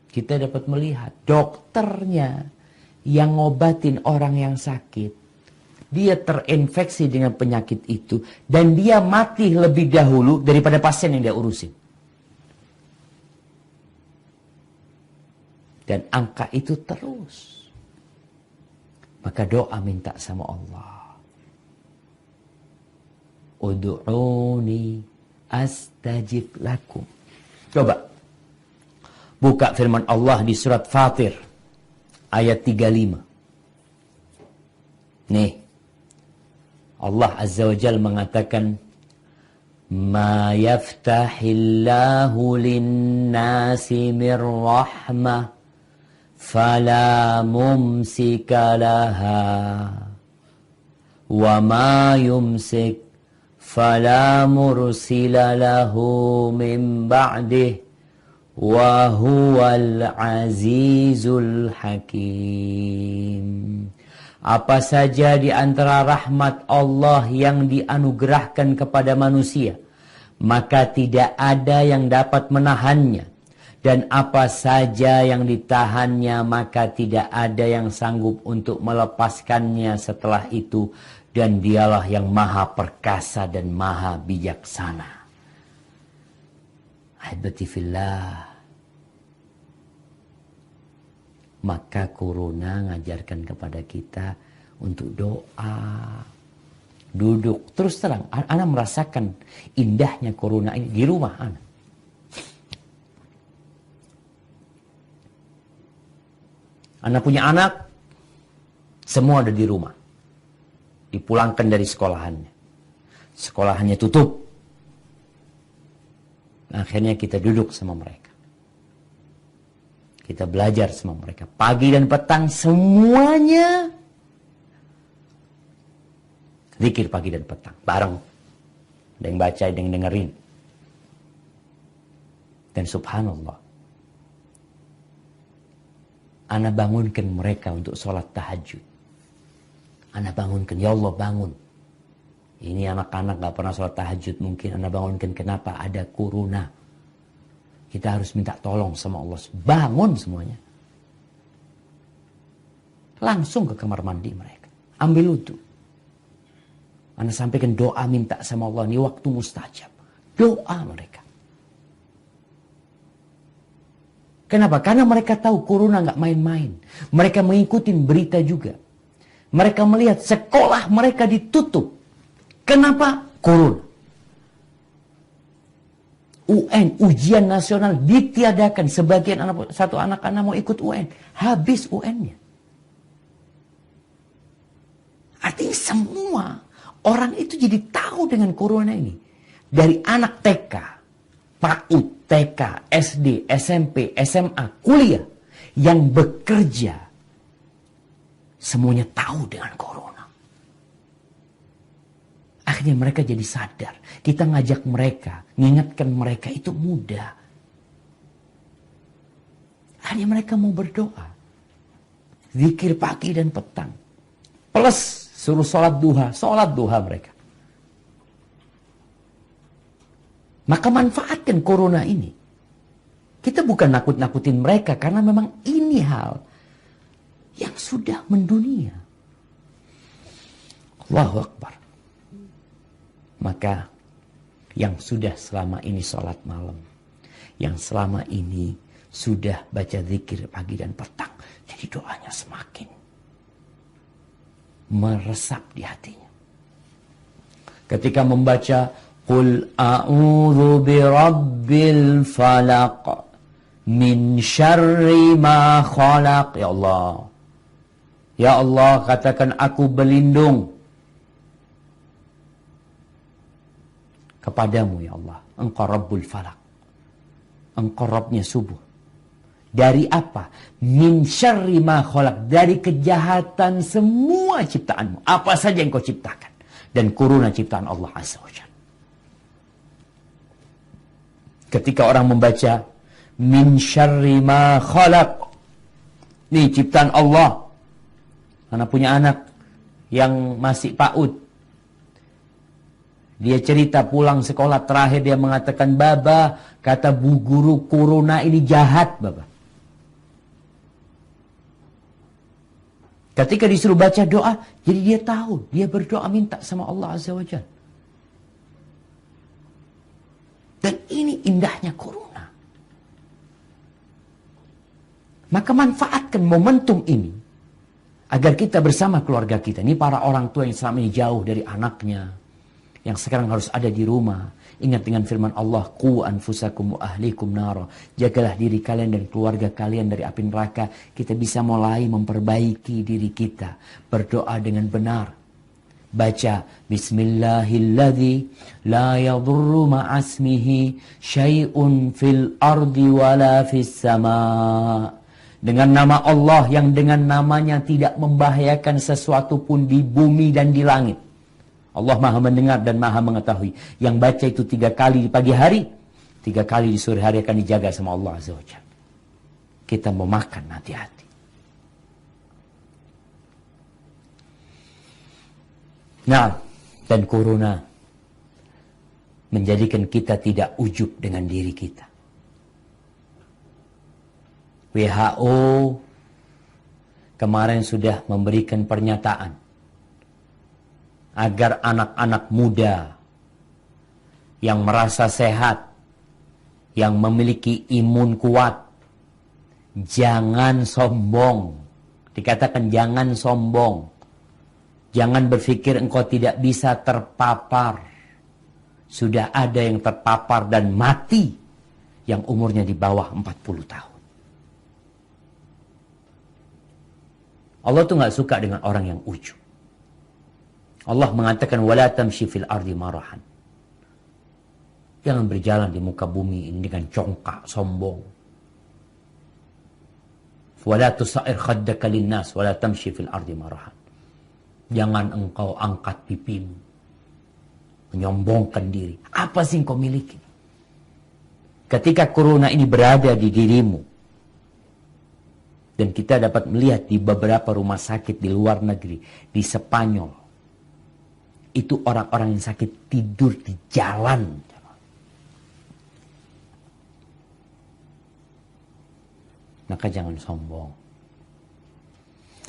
Kita dapat melihat dokternya yang ngobatin orang yang sakit. Dia terinfeksi dengan penyakit itu. Dan dia mati lebih dahulu daripada pasien yang dia urusin. Dan angka itu terus. Maka doa minta sama Allah. Ud'uni astajib lakum. Coba. Buka firman Allah di surat Fatir. Ayat 35. Nih. Allah Azza wa Jalla mengatakan, Ma yaftahillahu linnasi min rahmah, fala mumsika laha, wa ma yumsik, fala mursila lahu min ba'dih, wa huwal azizul hakim. Apa saja di antara rahmat Allah yang dianugerahkan kepada manusia, maka tidak ada yang dapat menahannya. Dan apa saja yang ditahannya, maka tidak ada yang sanggup untuk melepaskannya setelah itu. Dan dialah yang maha perkasa dan maha bijaksana. Ahibati fillah. Maka corona ngajarkan kepada kita untuk doa. Duduk. Terus terang, Ana merasakan indahnya corona ini di rumah Ana. Ana punya anak, semua ada di rumah. Dipulangkan dari sekolahannya. Sekolahannya tutup. Akhirnya kita duduk sama mereka. Kita belajar sama mereka. Pagi dan petang semuanya zikir pagi dan petang. Bareng. Ada yang baca, ada yang dengerin. Dan subhanallah. Ana bangunkan mereka untuk sholat tahajud. Ana bangunkan, ya Allah bangun. Ini anak-anak gak pernah sholat tahajud. Mungkin Ana bangunkan, kenapa? Ada corona. Kita harus minta tolong sama Allah. Bangun semuanya. Langsung ke kamar mandi mereka. Ambil wudu. Ana sampaikan doa minta sama Allah. Ini waktu mustajab. Doa mereka. Kenapa? Karena mereka tahu corona gak main-main. Mereka mengikuti berita juga. Mereka melihat sekolah mereka ditutup. Kenapa? Corona. UN, ujian nasional ditiadakan. Sebagian satu anak mau ikut UN. Habis UN-nya. Artinya semua orang itu jadi tahu dengan corona ini. Dari anak TK, PAUD, TK, SD, SMP, SMA, kuliah. Yang bekerja. Semuanya tahu dengan corona. Akhirnya mereka jadi sadar. Kita ngajak mereka, ngingatkan mereka itu mudah. Akhirnya mereka mau berdoa. Zikir pagi dan petang. Plus suruh sholat duha mereka. Maka manfaatkan corona ini. Kita bukan nakut-nakutin mereka karena memang ini hal yang sudah mendunia. Allahu Akbar. Maka yang sudah selama ini sholat malam, yang selama ini sudah baca zikir pagi dan petang, jadi doanya semakin meresap di hatinya. Ketika membaca Qul a'udzu birabbil falaq min syarri ma khalaq. Ya Allah. Ya Allah, katakan aku berlindung kepadamu ya Allah. Engkau Rabbul Falak. Engkau Rabbnya subuh. Dari apa? Min syarri ma khalaq. Dari kejahatan semua ciptaanmu. Apa saja yang kau ciptakan. Dan corona ciptaan Allah Azza wa Jalla. Ketika orang membaca min syarri ma khalaq. Ini ciptaan Allah. Anak punya anak yang masih PAUD. Dia cerita pulang sekolah terakhir dia mengatakan, Baba, kata bu guru corona ini jahat, Baba. Ketika disuruh baca doa, jadi dia tahu. Dia berdoa minta sama Allah Azza wa Jalla. Dan ini indahnya corona. Maka manfaatkan momentum ini. Agar kita bersama keluarga kita. Ini para orang tua yang selama ini jauh dari anaknya. Yang sekarang harus ada di rumah. Ingat dengan firman Allah, Qu anfusakum wa ahlikum nara. Jagalah diri kalian dan keluarga kalian dari api neraka. Kita bisa mulai memperbaiki diri kita. Berdoa dengan benar. Baca Bismillahilladzi la yadurru ma'asmihi syai'un fil ardi wala fis sama. Dengan nama Allah yang dengan namanya tidak membahayakan sesuatu pun di bumi dan di langit. Allah maha mendengar dan maha mengetahui. Yang baca itu 3 kali di pagi hari, 3 kali di sore hari akan dijaga sama Allah Azza wa Jalla. Kita mau makan hati-hati. Nah, dan corona menjadikan kita tidak ujub dengan diri kita. WHO kemarin sudah memberikan pernyataan agar anak-anak muda yang merasa sehat, yang memiliki imun kuat, Jangan sombong. Dikatakan jangan sombong. Jangan berpikir engkau tidak bisa terpapar. Sudah ada yang terpapar dan mati yang umurnya di bawah 40 tahun. Allah tuh gak suka dengan orang yang ujub. Allah mengatakan wala tamshi fil ardi marahan. Jangan berjalan di muka bumi ini dengan congkak, sombong. Wala tusair khaddaka linnas wala tamshi fil ardi marahan. Jangan engkau angkat pipimu, menyombongkan diri. Apa sih engkau miliki? Ketika corona ini berada di dirimu, dan kita dapat melihat di beberapa rumah sakit di luar negeri, di Spanyol, itu orang-orang yang sakit tidur di jalan. Maka jangan sombong.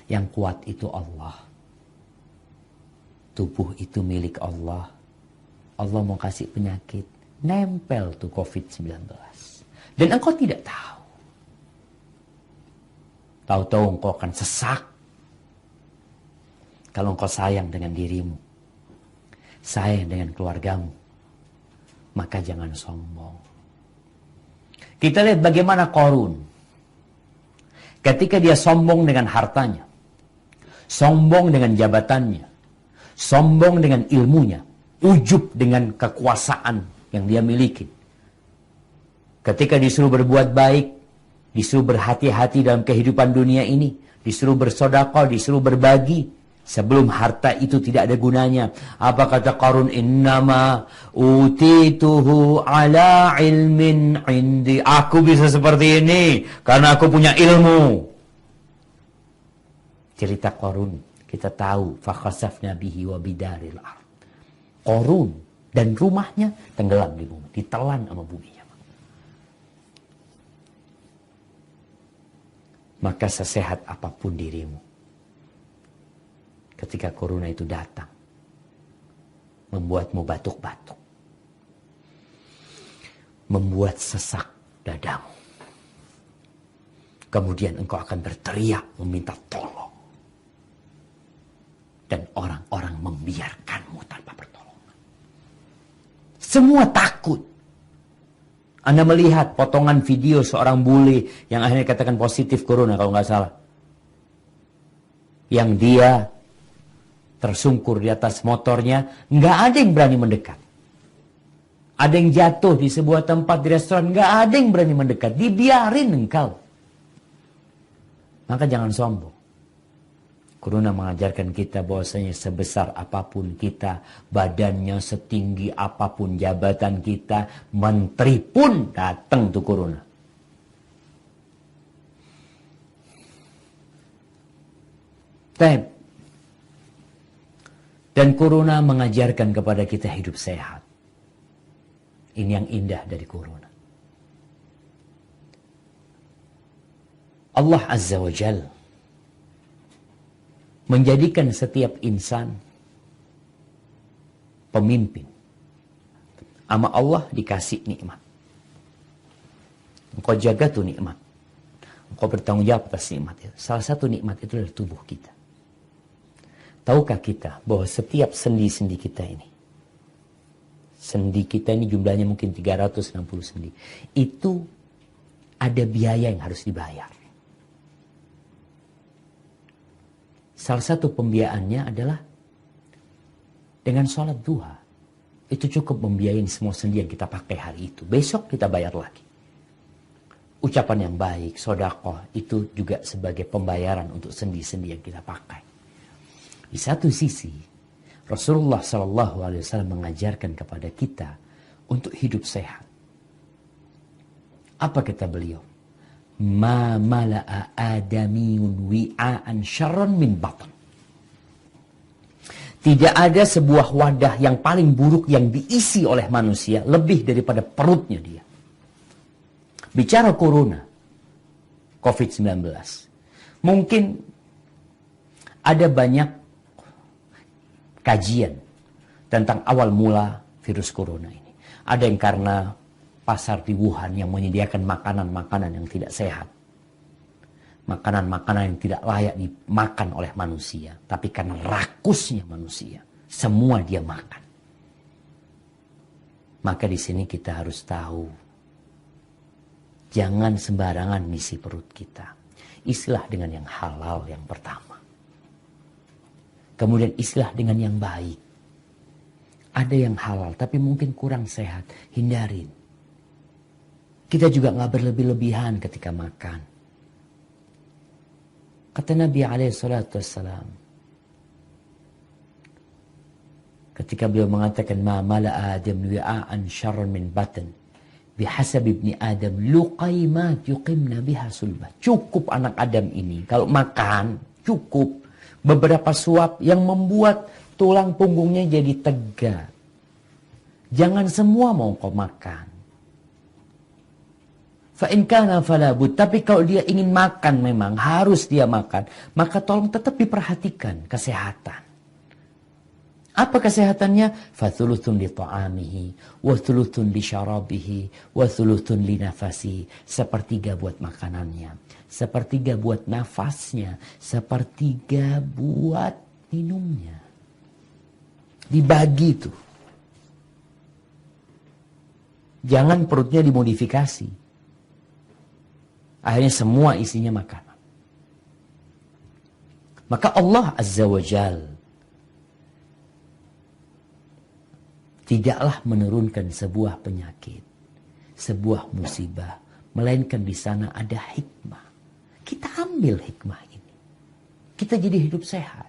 Yang kuat itu Allah. Tubuh itu milik Allah. Allah mau kasih penyakit, nempel tuh COVID-19. Dan engkau tidak tahu. Tahu-tahu engkau akan sesak. Kalau engkau sayang dengan dirimu, sayang dengan keluargamu, maka jangan sombong. Kita lihat bagaimana Qarun. Ketika dia sombong dengan hartanya, sombong dengan jabatannya, sombong dengan ilmunya, ujub dengan kekuasaan yang dia miliki. Ketika disuruh berbuat baik, disuruh berhati-hati dalam kehidupan dunia ini, disuruh bersedekah, disuruh berbagi, sebelum harta itu tidak ada gunanya. Apa kata Qarun? Innama utituhu ala ilmin indi. Aku bisa seperti ini karena aku punya ilmu. Cerita Qarun kita tahu. Fakhasafna bihi wa bidaril ard. Qarun dan rumahnya tenggelam di bumi, ditelan sama buminya. Maka sesehat apapun dirimu, ketika corona itu datang, membuatmu batuk-batuk, membuat sesak dadamu, kemudian engkau akan berteriak meminta tolong, dan orang-orang membiarkanmu tanpa pertolongan. Semua takut. Anda melihat potongan video seorang bule yang akhirnya katakan positif corona kalau nggak salah, yang dia tersungkur di atas motornya, nggak ada yang berani mendekat. Ada yang jatuh di sebuah tempat di restoran, nggak ada yang berani mendekat, dibiarin engkau. Maka jangan sombong. Corona mengajarkan kita bahwasanya sebesar apapun kita, badannya setinggi apapun jabatan kita, menteri pun datang tuh corona. Dan corona mengajarkan kepada kita hidup sehat. Ini yang indah dari corona. Allah Azza wa Jalla menjadikan setiap insan pemimpin. Sama Allah dikasih nikmat. Engkau jaga tuh nikmat. Engkau bertanggung jawab atas nikmat itu. Salah satu nikmat itu adalah tubuh kita. Tahukah kita bahwa setiap sendi-sendi kita ini, sendi kita ini jumlahnya mungkin 360 sendi, itu ada biaya yang harus dibayar. Salah satu pembiayaannya adalah dengan sholat duha. Itu cukup membiayai semua sendi yang kita pakai hari itu. Besok kita bayar lagi. Ucapan yang baik, sedekah, itu juga sebagai pembayaran untuk sendi-sendi yang kita pakai. Di satu sisi, Rasulullah SAW mengajarkan kepada kita untuk hidup sehat. Apa kata beliau? Ma mala'a adamiyun wi'aan syarran min batan. Tidak ada sebuah wadah yang paling buruk yang diisi oleh manusia lebih daripada perutnya dia. Bicara corona, COVID-19. Mungkin ada banyak kajian tentang awal mula virus corona ini. Ada yang karena pasar di Wuhan yang menyediakan makanan-makanan yang tidak sehat. makanan-makanan yang tidak layak dimakan oleh manusia. Tapi karena rakusnya manusia, semua dia makan. Maka di sini kita harus tahu, jangan sembarangan ngisi perut kita. Isilah dengan yang halal yang pertama. Kemudian isilah dengan yang baik. Ada yang halal tapi mungkin kurang sehat, hindarin. Kita juga nggak berlebih-lebihan ketika makan. Kata Nabi SAW, ketika beliau mengatakan, ma mala Adam wi'a'an syarran min batan bihasab ibni Adam luqaimat yuqimna biha sulbah. Cukup anak Adam ini kalau makan, cukup beberapa suap yang membuat tulang punggungnya jadi tegak. Jangan semua mau kau makan. Fa'in kana falabud. Tapi kalau dia ingin makan, memang harus dia makan, maka tolong tetap diperhatikan kesehatan. Apa kesehatannya? Fathuluthun li ta'amihi, wa thuluthun li syarabihi, wa thuluthun li nafasi. Sepertiga buat makanannya, sepertiga buat nafasnya, sepertiga buat minumnya. Dibagi tuh. Jangan perutnya dimodifikasi. Akhirnya semua isinya makanan. Maka Allah Azza wa Jal tidaklah menurunkan sebuah penyakit, sebuah musibah, melainkan di sana ada hikmah. Kita ambil hikmah ini. Kita jadi hidup sehat.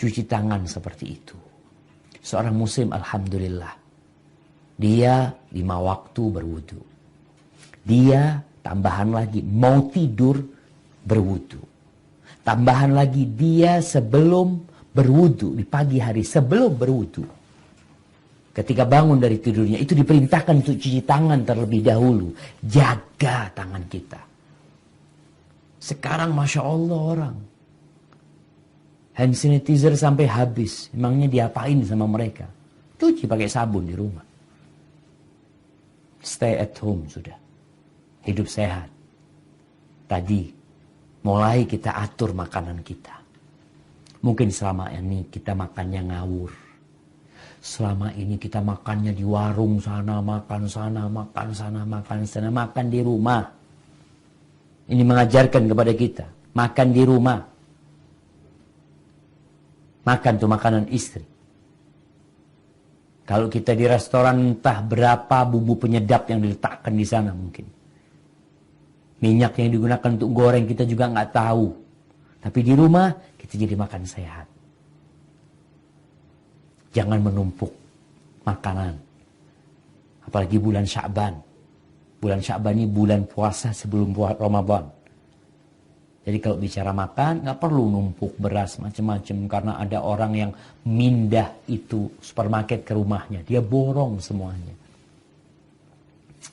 Cuci tangan seperti itu. Seorang muslim, alhamdulillah, dia 5 waktu berwudu. Dia tambahan lagi mau tidur berwudu. Tambahan lagi dia sebelum berwudu di pagi hari, sebelum berwudu, ketika bangun dari tidurnya itu diperintahkan untuk cuci tangan terlebih dahulu. Jaga tangan kita. Sekarang Masya Allah orang hand sanitizer sampai habis. Emangnya diapain sama mereka? Cuci pakai sabun di rumah. Stay at home sudah. Hidup sehat. Tadi mulai kita atur makanan kita. Mungkin selama ini kita makannya ngawur. Selama ini kita makannya di warung sana, makan sana, makan sana, makan sana, makan di rumah. Ini mengajarkan kepada kita, makan di rumah. Makan tuh makanan istri. Kalau kita di restoran entah berapa bumbu penyedap yang diletakkan di sana mungkin. Minyak yang digunakan untuk goreng kita juga nggak tahu. Tapi di rumah kita jadi makan sehat. Jangan menumpuk makanan. Apalagi bulan Sya'ban. Bulan Sya'ban ini bulan puasa sebelum Ramadan. Jadi kalau bicara makan nggak perlu numpuk beras macam-macam. Karena ada orang yang mindah itu supermarket ke rumahnya. Dia borong semuanya.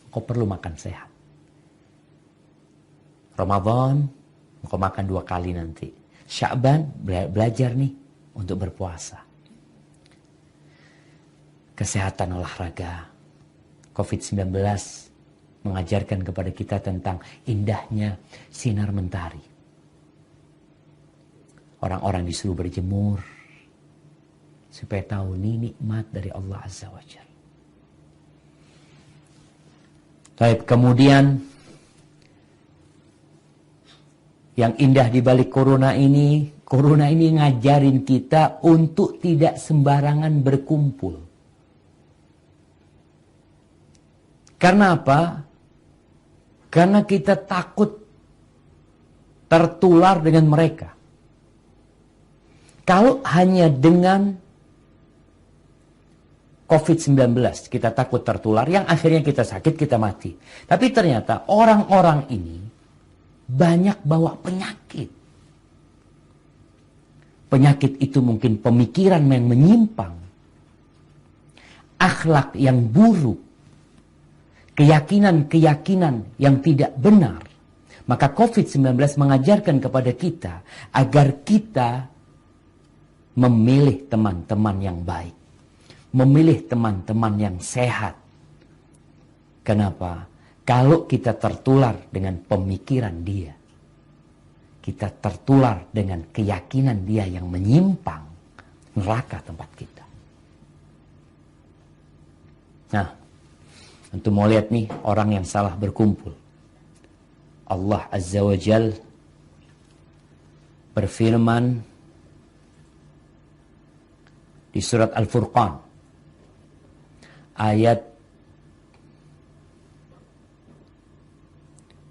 Kau perlu makan sehat. Ramadan, kau makan 2 kali nanti. Sya'ban, belajar nih untuk berpuasa. Kesehatan olahraga. COVID-19 mengajarkan kepada kita tentang indahnya sinar mentari. Orang-orang disuruh berjemur supaya tahu ini nikmat dari Allah Azza wa Jalla. Baik, kemudian yang indah di balik corona ini ngajarin kita untuk tidak sembarangan berkumpul. Karena apa? Karena kita takut tertular dengan mereka. Kalau hanya dengan COVID-19 kita takut tertular, yang akhirnya kita sakit, kita mati. Tapi ternyata orang-orang ini banyak bawa penyakit. Penyakit itu mungkin pemikiran yang menyimpang, akhlak yang buruk, keyakinan-keyakinan yang tidak benar. Maka COVID-19 mengajarkan kepada kita agar kita memilih teman-teman yang baik, memilih teman-teman yang sehat. Kenapa? Kalau kita tertular dengan pemikiran dia, kita tertular dengan keyakinan dia yang menyimpang, neraka tempat kita. Nah, untuk mau lihat nih orang yang salah berkumpul. Allah Azza wa Jal berfirman di surat Al-Furqan ayat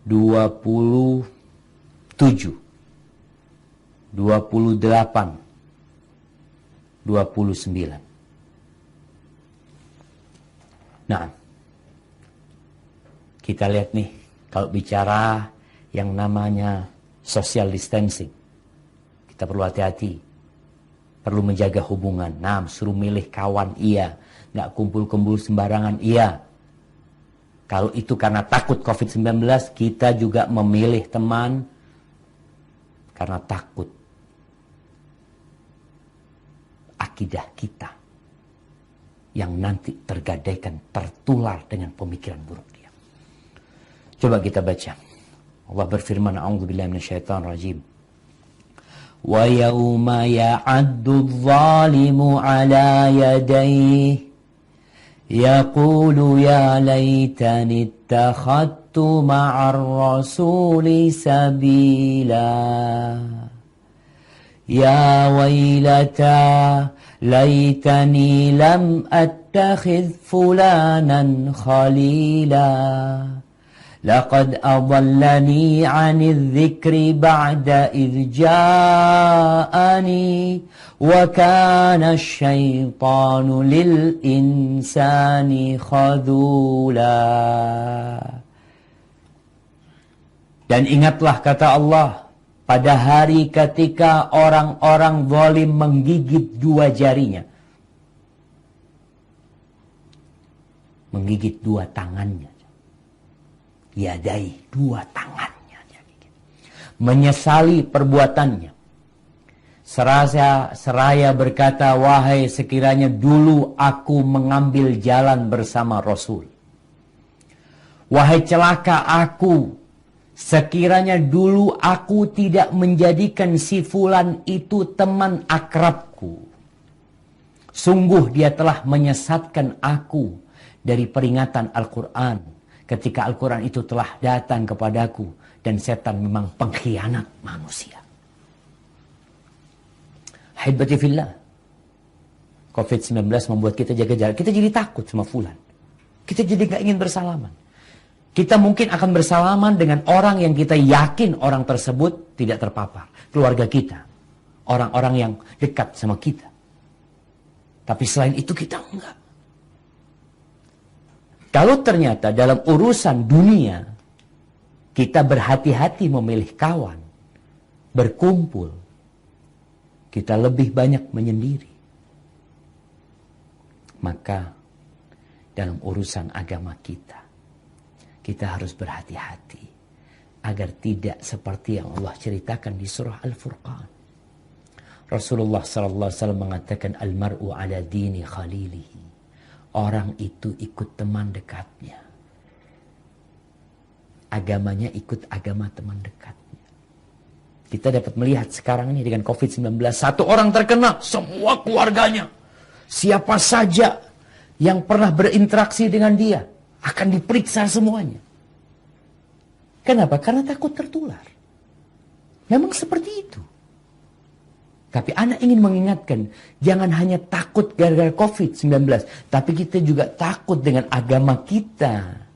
27, 28, 29. Nah, kita lihat nih, kalau bicara yang namanya social distancing, kita perlu hati-hati, perlu menjaga hubungan. Nah, suruh milih kawan, iya. Nggak kumpul-kumpul sembarangan, iya. Kalau itu karena takut COVID-19, kita juga memilih teman karena takut akidah kita yang nanti tergadaikan, tertular dengan pemikiran buruk dia. Coba kita baca. Allah berfirman, a'udzubillahi minasyaitonir rajim. Wa yauma ya'addu adh-dhalimu 'ala yadayhi yaqulu ya laitani ittakhadtu ma'ar rasuli sabila. Ya wailata laitani lam attakhidh fulanan khalila. Laqad adallani 'anil dzikri ba'da idh ja'ani wa kana asy-syaitanu lil insani khadula. Dan ingatlah kata Allah, pada hari ketika orang-orang zalim menggigit dua jarinya, menggigit dua tangannya, yadai, dua tangannya, menyesali perbuatannya, seraya berkata, wahai sekiranya dulu aku mengambil jalan bersama Rasul, wahai celaka aku, sekiranya dulu aku tidak menjadikan si fulan itu teman akrabku. Sungguh dia telah menyesatkan aku dari peringatan Al-Quran ketika Al-Quran itu telah datang kepadaku, dan setan memang pengkhianat manusia. Haibati fillah, COVID-19 membuat kita jaga jarak. Kita jadi takut sama fulan. Kita jadi gak ingin bersalaman. Kita mungkin akan bersalaman dengan orang yang kita yakin orang tersebut tidak terpapar. Keluarga kita. Orang-orang yang dekat sama kita. Tapi selain itu kita enggak. Kalau ternyata dalam urusan dunia, kita berhati-hati memilih kawan, berkumpul, kita lebih banyak menyendiri. Maka dalam urusan agama kita harus berhati-hati agar tidak seperti yang Allah ceritakan di surah Al-Furqan. Rasulullah SAW mengatakan, Al-mar'u ala dini khalilihi. Orang itu ikut teman dekatnya. Agamanya ikut agama teman dekatnya. Kita dapat melihat sekarang ini dengan COVID-19. Satu orang terkena, semua keluarganya. Siapa saja yang pernah berinteraksi dengan dia akan diperiksa semuanya. Kenapa? Karena takut tertular. Memang seperti itu. Tapi anak ingin mengingatkan, jangan hanya takut gara-gara COVID-19, tapi kita juga takut dengan agama kita.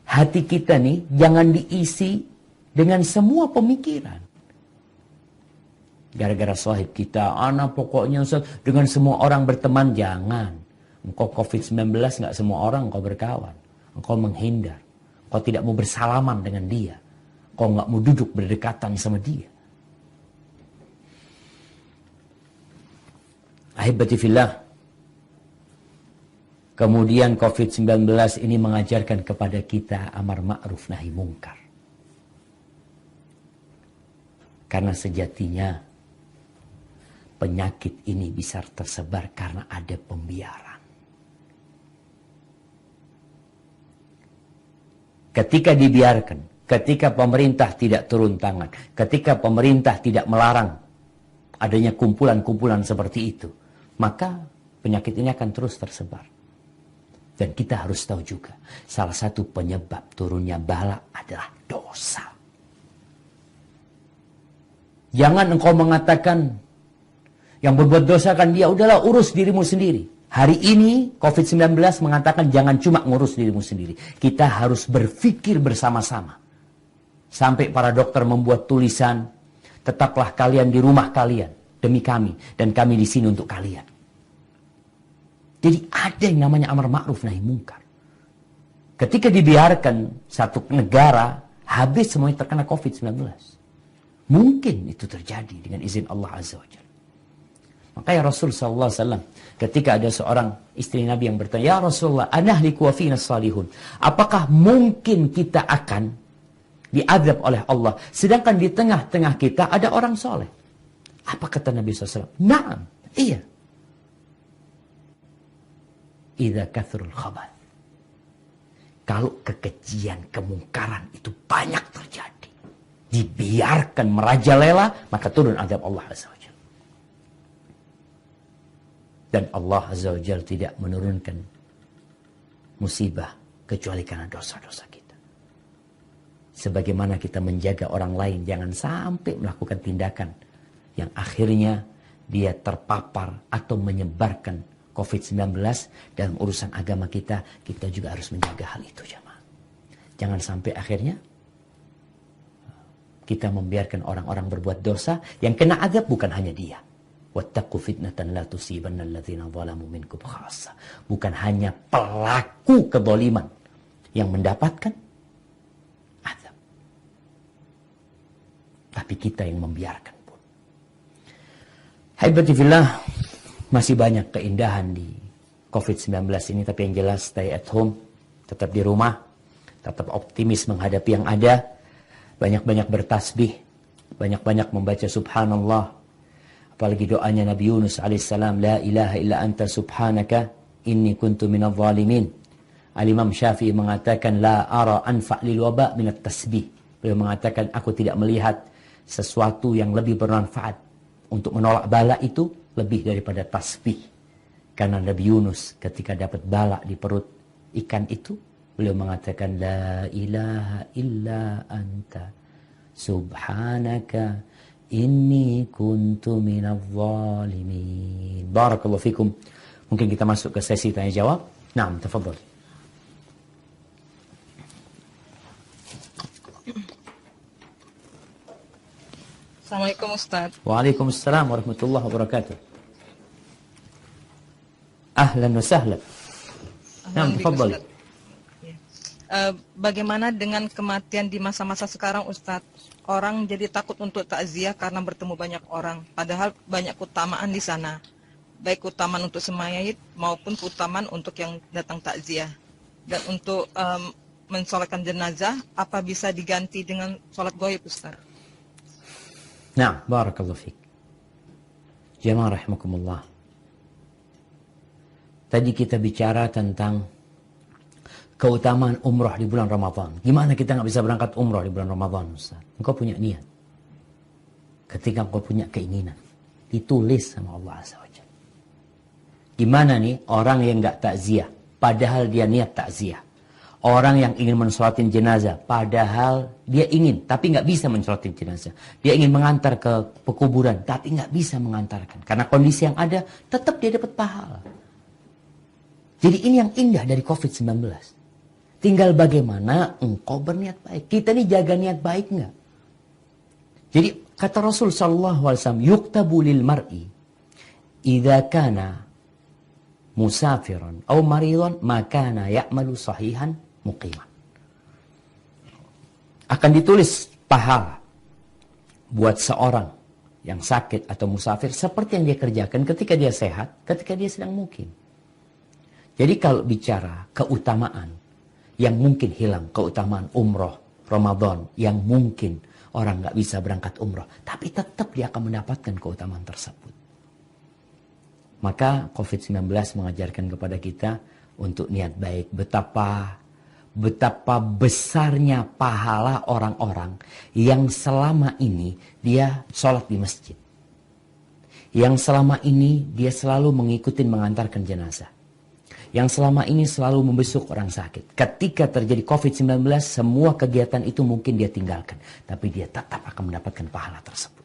Hati kita nih jangan diisi dengan semua pemikiran. Gara-gara sahib kita, anak pokoknya Ustaz, dengan semua orang berteman, jangan. Engkau COVID-19 nggak semua orang engkau berkawan. Engkau menghindar. Engkau tidak mau bersalaman dengan dia. Engkau nggak mau duduk berdekatan sama dia. Ahibati fillah. Kemudian COVID-19 ini mengajarkan kepada kita amar ma'ruf nahi mungkar. Karena sejatinya penyakit ini bisa tersebar karena ada pembiaran. Ketika dibiarkan, ketika pemerintah tidak turun tangan, ketika pemerintah tidak melarang adanya kumpulan-kumpulan seperti itu, maka penyakit ini akan terus tersebar. Dan kita harus tahu juga, salah satu penyebab turunnya bala adalah dosa. Jangan engkau mengatakan, yang berbuat dosa kan dia, udahlah urus dirimu sendiri. Hari ini COVID-19 mengatakan jangan cuma ngurus dirimu sendiri. Kita harus berpikir bersama-sama. Sampai para dokter membuat tulisan, tetaplah kalian di rumah kalian demi kami, dan kami di sini untuk kalian. Jadi ada yang namanya amar ma'ruf nahi mungkar. Ketika dibiarkan satu negara habis semuanya terkena COVID-19. Mungkin itu terjadi dengan izin Allah Azza wa Jalla. Makanya Rasul SAW ketika ada seorang istri Nabi yang bertanya, "Ya Rasulullah, anahliku wa fina salihun." Apakah mungkin kita akan diazab oleh Allah sedangkan di tengah-tengah kita ada orang soleh? Apa kata Nabi SAW? Naam, iya. Idza kathrul khabath. Kalau kekejian, kemungkaran itu banyak terjadi, dibiarkan merajalela, maka turun azab Allah Azza wa Jalla. Dan Allah Azza wa Jalla tidak menurunkan musibah kecuali karena dosa-dosa kita. Sebagaimana kita menjaga orang lain jangan sampai melakukan tindakan yang akhirnya dia terpapar atau menyebarkan COVID-19 dalam urusan agama kita, kita juga harus menjaga hal itu, jamaah. Jangan sampai akhirnya kita membiarkan orang-orang berbuat dosa yang kena azab bukan hanya dia. Wattaqu fitnatan la tusibanna alladzina zalamu minkum khassa. Bukan hanya pelaku kezaliman yang mendapatkan azab, tapi kita yang membiarkan pun. Haibati fillah, masih banyak keindahan di COVID-19 ini, tapi yang jelas stay at home, tetap di rumah, tetap optimis menghadapi yang ada, banyak-banyak bertasbih, banyak-banyak membaca subhanallah. Apalagi doanya Nabi Yunus alaihissalam, la ilaha illa anta subhanaka inni kuntu minadh zalimin. Al-Imam Syafi'i mengatakan, la ara anfa' lil waba' minat tasbih. Beliau mengatakan, aku tidak melihat sesuatu yang lebih bermanfaat untuk menolak bala itu lebih daripada tasbih. Karena Nabi Yunus ketika dapat bala di perut ikan itu, beliau mengatakan, la ilaha illa anta subhanaka inni kuntu minadh zalimin. Barakallahu fikum. Mungkin kita masuk ke sesi tanya jawab. Naam, tafadhal. Assalamualaikum Ustaz. Waalaikumsalam warahmatullahi wabarakatuh. Ahlan wa sahlan. Naam, tafadhal. Bagaimana dengan kematian di masa-masa sekarang Ustaz? Orang jadi takut untuk takziah karena bertemu banyak orang, padahal banyak keutamaan di sana. Baik keutamaan untuk semayit maupun keutamaan untuk yang datang takziah. Dan untuk mensolatkan jenazah, apa bisa diganti dengan sholat ghaib Ustaz? Nah, barakallahu fiik. Jamaah rahimakumullah. Tadi kita bicara tentang keutamaan umrah di bulan Ramadan. Gimana kita nggak bisa berangkat umrah di bulan Ramadan, Ustaz? Engkau punya niat. Ketika engkau punya keinginan, ditulis sama Allah Azza wa Jalla. Gimana nih orang yang nggak takziah, padahal dia niat takziah. Orang yang ingin mensolatin jenazah, padahal dia ingin, tapi nggak bisa mensolatin jenazah. Dia ingin mengantar ke pekuburan, tapi nggak bisa mengantarkan. Karena kondisi yang ada, tetap dia dapat pahala. Jadi ini yang indah dari COVID-19. Tinggal bagaimana engkau berniat baik. Kita ini jaga niat baik nggak? Jadi kata Rasul SAW, yuktabu lil mar'i idza kana musafiran atau maridan makana ya'malu sahihan muqiman. Akan ditulis pahala buat seorang yang sakit atau musafir seperti yang dia kerjakan ketika dia sehat, ketika dia sedang mukim. Jadi kalau bicara keutamaan yang mungkin hilang, keutamaan umroh Ramadan yang mungkin orang nggak bisa berangkat umroh, tapi tetap dia akan mendapatkan keutamaan tersebut. Maka COVID-19 mengajarkan kepada kita untuk niat baik. Betapa betapa besarnya pahala orang-orang yang selama ini dia sholat di masjid. Yang selama ini dia selalu mengikuti mengantarkan jenazah. Yang selama ini selalu membesuk orang sakit. Ketika terjadi COVID-19, semua kegiatan itu mungkin dia tinggalkan. Tapi dia tetap akan mendapatkan pahala tersebut.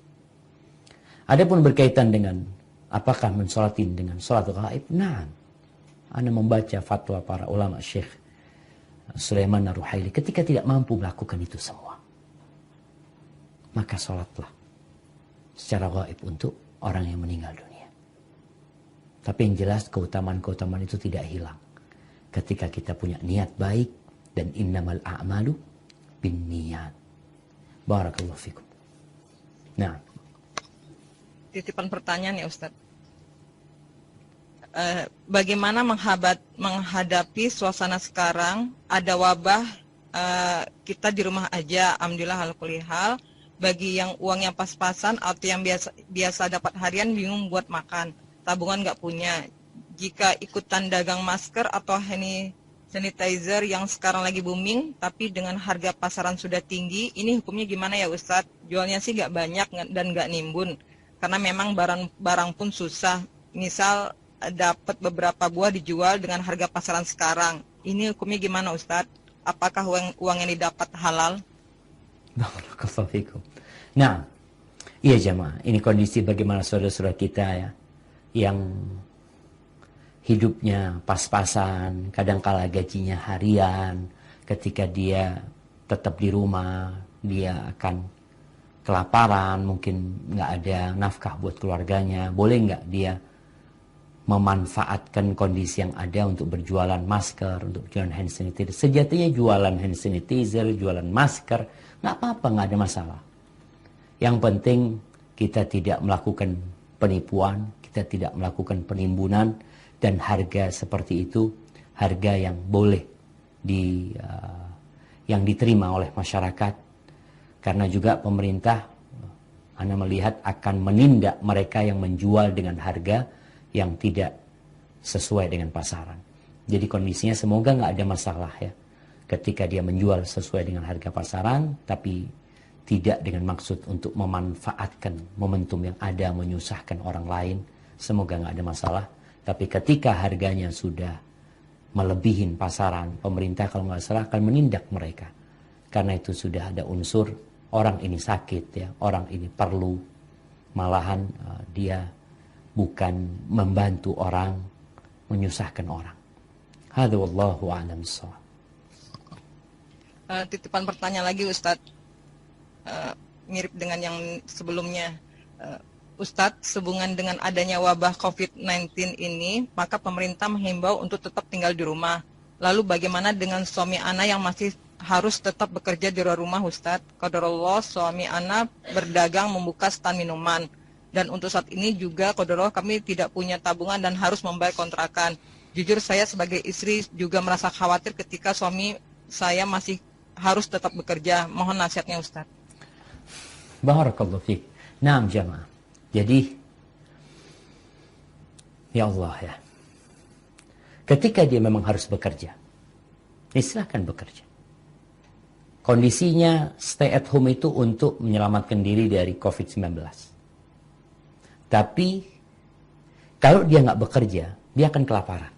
Adapun berkaitan dengan apakah mensolatin dengan sholat gaib? Nah, Anda membaca fatwa para ulama Syekh Sulaiman Ar-Ruhaili ketika tidak mampu melakukan itu semua. Maka sholatlah secara gaib untuk orang yang meninggal dunia. Tapi yang jelas keutamaan-keutamaan itu tidak hilang. Ketika kita punya niat baik dan innamal a'malu binniyat. Barakallahu fikum. Nah, titipan pertanyaan ya Ustadz. Bagaimana menghadapi suasana sekarang, ada wabah, kita di rumah aja, alhamdulillah ala kulli hal. Bagi yang uangnya pas-pasan atau yang biasa dapat harian bingung buat makan, tabungan nggak punya. Jika ikutan dagang masker atau hand sanitizer yang sekarang lagi booming, tapi dengan harga pasaran sudah tinggi, ini hukumnya gimana ya Ustadz? Jualnya sih nggak banyak dan nggak nimbun, karena memang barang pun susah. Misal dapat beberapa buah dijual dengan harga pasaran sekarang, ini hukumnya gimana Ustadz? Apakah uang yang didapat halal? Barakallahu fikum. Nah, iya jamaah, ini kondisi bagaimana saudara-saudara kita ya, yang hidupnya pas-pasan, kadangkala gajinya harian, ketika dia tetap di rumah, dia akan kelaparan, mungkin nggak ada nafkah buat keluarganya. Boleh nggak dia memanfaatkan kondisi yang ada untuk berjualan masker, untuk berjualan hand sanitizer? Sejatinya jualan hand sanitizer, jualan masker, nggak apa-apa, nggak ada masalah. Yang penting kita tidak melakukan penipuan, kita tidak melakukan penimbunan, dan harga seperti itu harga yang boleh yang diterima oleh masyarakat. Karena juga pemerintah, Anda melihat, akan menindak mereka yang menjual dengan harga yang tidak sesuai dengan pasaran. Jadi kondisinya semoga nggak ada masalah ya, ketika dia menjual sesuai dengan harga pasaran, tapi tidak dengan maksud untuk memanfaatkan momentum yang ada, menyusahkan orang lain. Semoga nggak ada masalah. Tapi ketika harganya sudah melebihin pasaran, pemerintah kalau nggak salah akan menindak mereka. Karena itu sudah ada unsur orang ini sakit ya, orang ini perlu, malahan dia bukan membantu orang, menyusahkan orang. Hadza wallahu a'lam bissawab. Titipan pertanyaan lagi Ustadz, mirip dengan yang sebelumnya. Ustadz, sehubungan dengan adanya wabah COVID-19 ini, maka pemerintah menghimbau untuk tetap tinggal di rumah. Lalu bagaimana dengan suami Ana yang masih harus tetap bekerja di luar rumah Ustadz? Qadarullah, suami Ana berdagang membuka stand minuman. Dan untuk saat ini juga qadarullah kami tidak punya tabungan dan harus membayar kontrakan. Jujur saya sebagai istri juga merasa khawatir ketika suami saya masih harus tetap bekerja. Mohon nasihatnya Ustadz. Barakallahu fiik. Naam jamaah. Jadi, ya Allah ya, ketika dia memang harus bekerja, silahkan bekerja. Kondisinya stay at home itu untuk menyelamatkan diri dari COVID-19. Tapi, kalau dia nggak bekerja, dia akan kelaparan.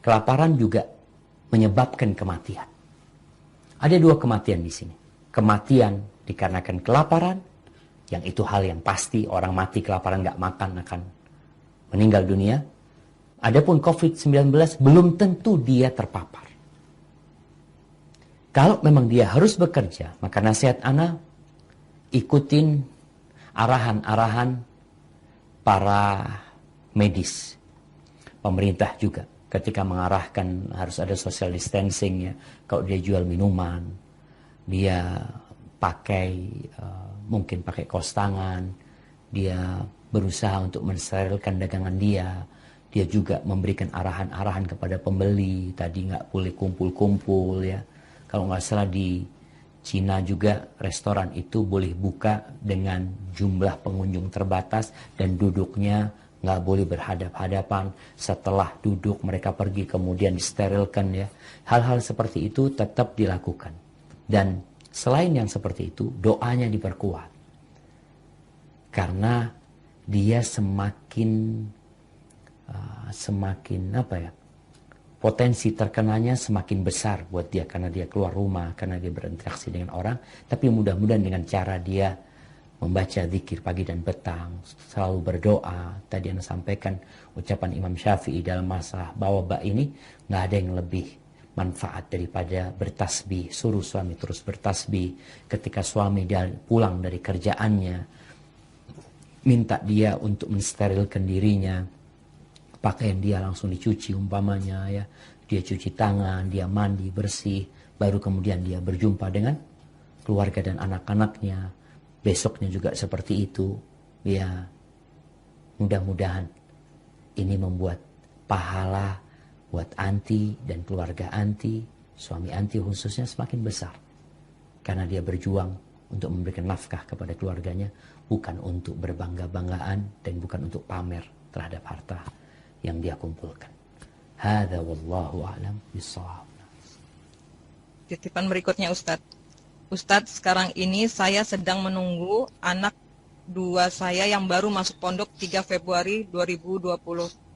Kelaparan juga menyebabkan kematian. Ada dua kematian di sini. Kematian dikarenakan kelaparan, yang itu hal yang pasti, orang mati kelaparan nggak makan akan meninggal dunia. Adapun COVID-19 belum tentu dia terpapar. Kalau memang dia harus bekerja, maka nasihat Ana, ikutin arahan-arahan para medis. Pemerintah juga ketika mengarahkan harus ada social distancing ya. Kalau dia jual minuman, dia mungkin pakai kaos tangan, dia berusaha untuk mensterilkan dagangan dia. Dia juga memberikan arahan-arahan kepada pembeli, tadi nggak boleh kumpul-kumpul ya. Kalau nggak salah di Cina juga restoran itu boleh buka dengan jumlah pengunjung terbatas dan duduknya nggak boleh berhadap-hadapan. Setelah duduk mereka pergi kemudian disterilkan ya. Hal-hal seperti itu tetap dilakukan. Dan selain yang seperti itu, doanya diperkuat. Karena dia semakin potensi terkenanya semakin besar buat dia karena dia keluar rumah, karena dia berinteraksi dengan orang. Tapi mudah-mudahan dengan cara dia membaca zikir pagi dan petang, selalu berdoa. Tadi Anda sampaikan ucapan Imam Syafi'i dalam masalah bawa ini, nggak ada yang lebih manfaat daripada bertasbih. Suruh suami terus bertasbih. Ketika suami dia pulang dari kerjaannya, minta dia untuk mensterilkan dirinya. Pakaian dia langsung dicuci umpamanya ya. Dia cuci tangan, dia mandi bersih, baru kemudian dia berjumpa dengan keluarga dan anak-anaknya. Besoknya juga seperti itu. Ya, mudah-mudahan ini membuat pahala buat anti dan keluarga anti, suami anti khususnya semakin besar. Karena dia berjuang untuk memberikan nafkah kepada keluarganya, bukan untuk berbangga-banggaan dan bukan untuk pamer terhadap harta yang dia kumpulkan. Hadza wallahu a'lam bishawab. Titipan berikutnya Ustadz. Ustadz, sekarang ini saya sedang menunggu anak 2 saya yang baru masuk pondok 3 Februari 2020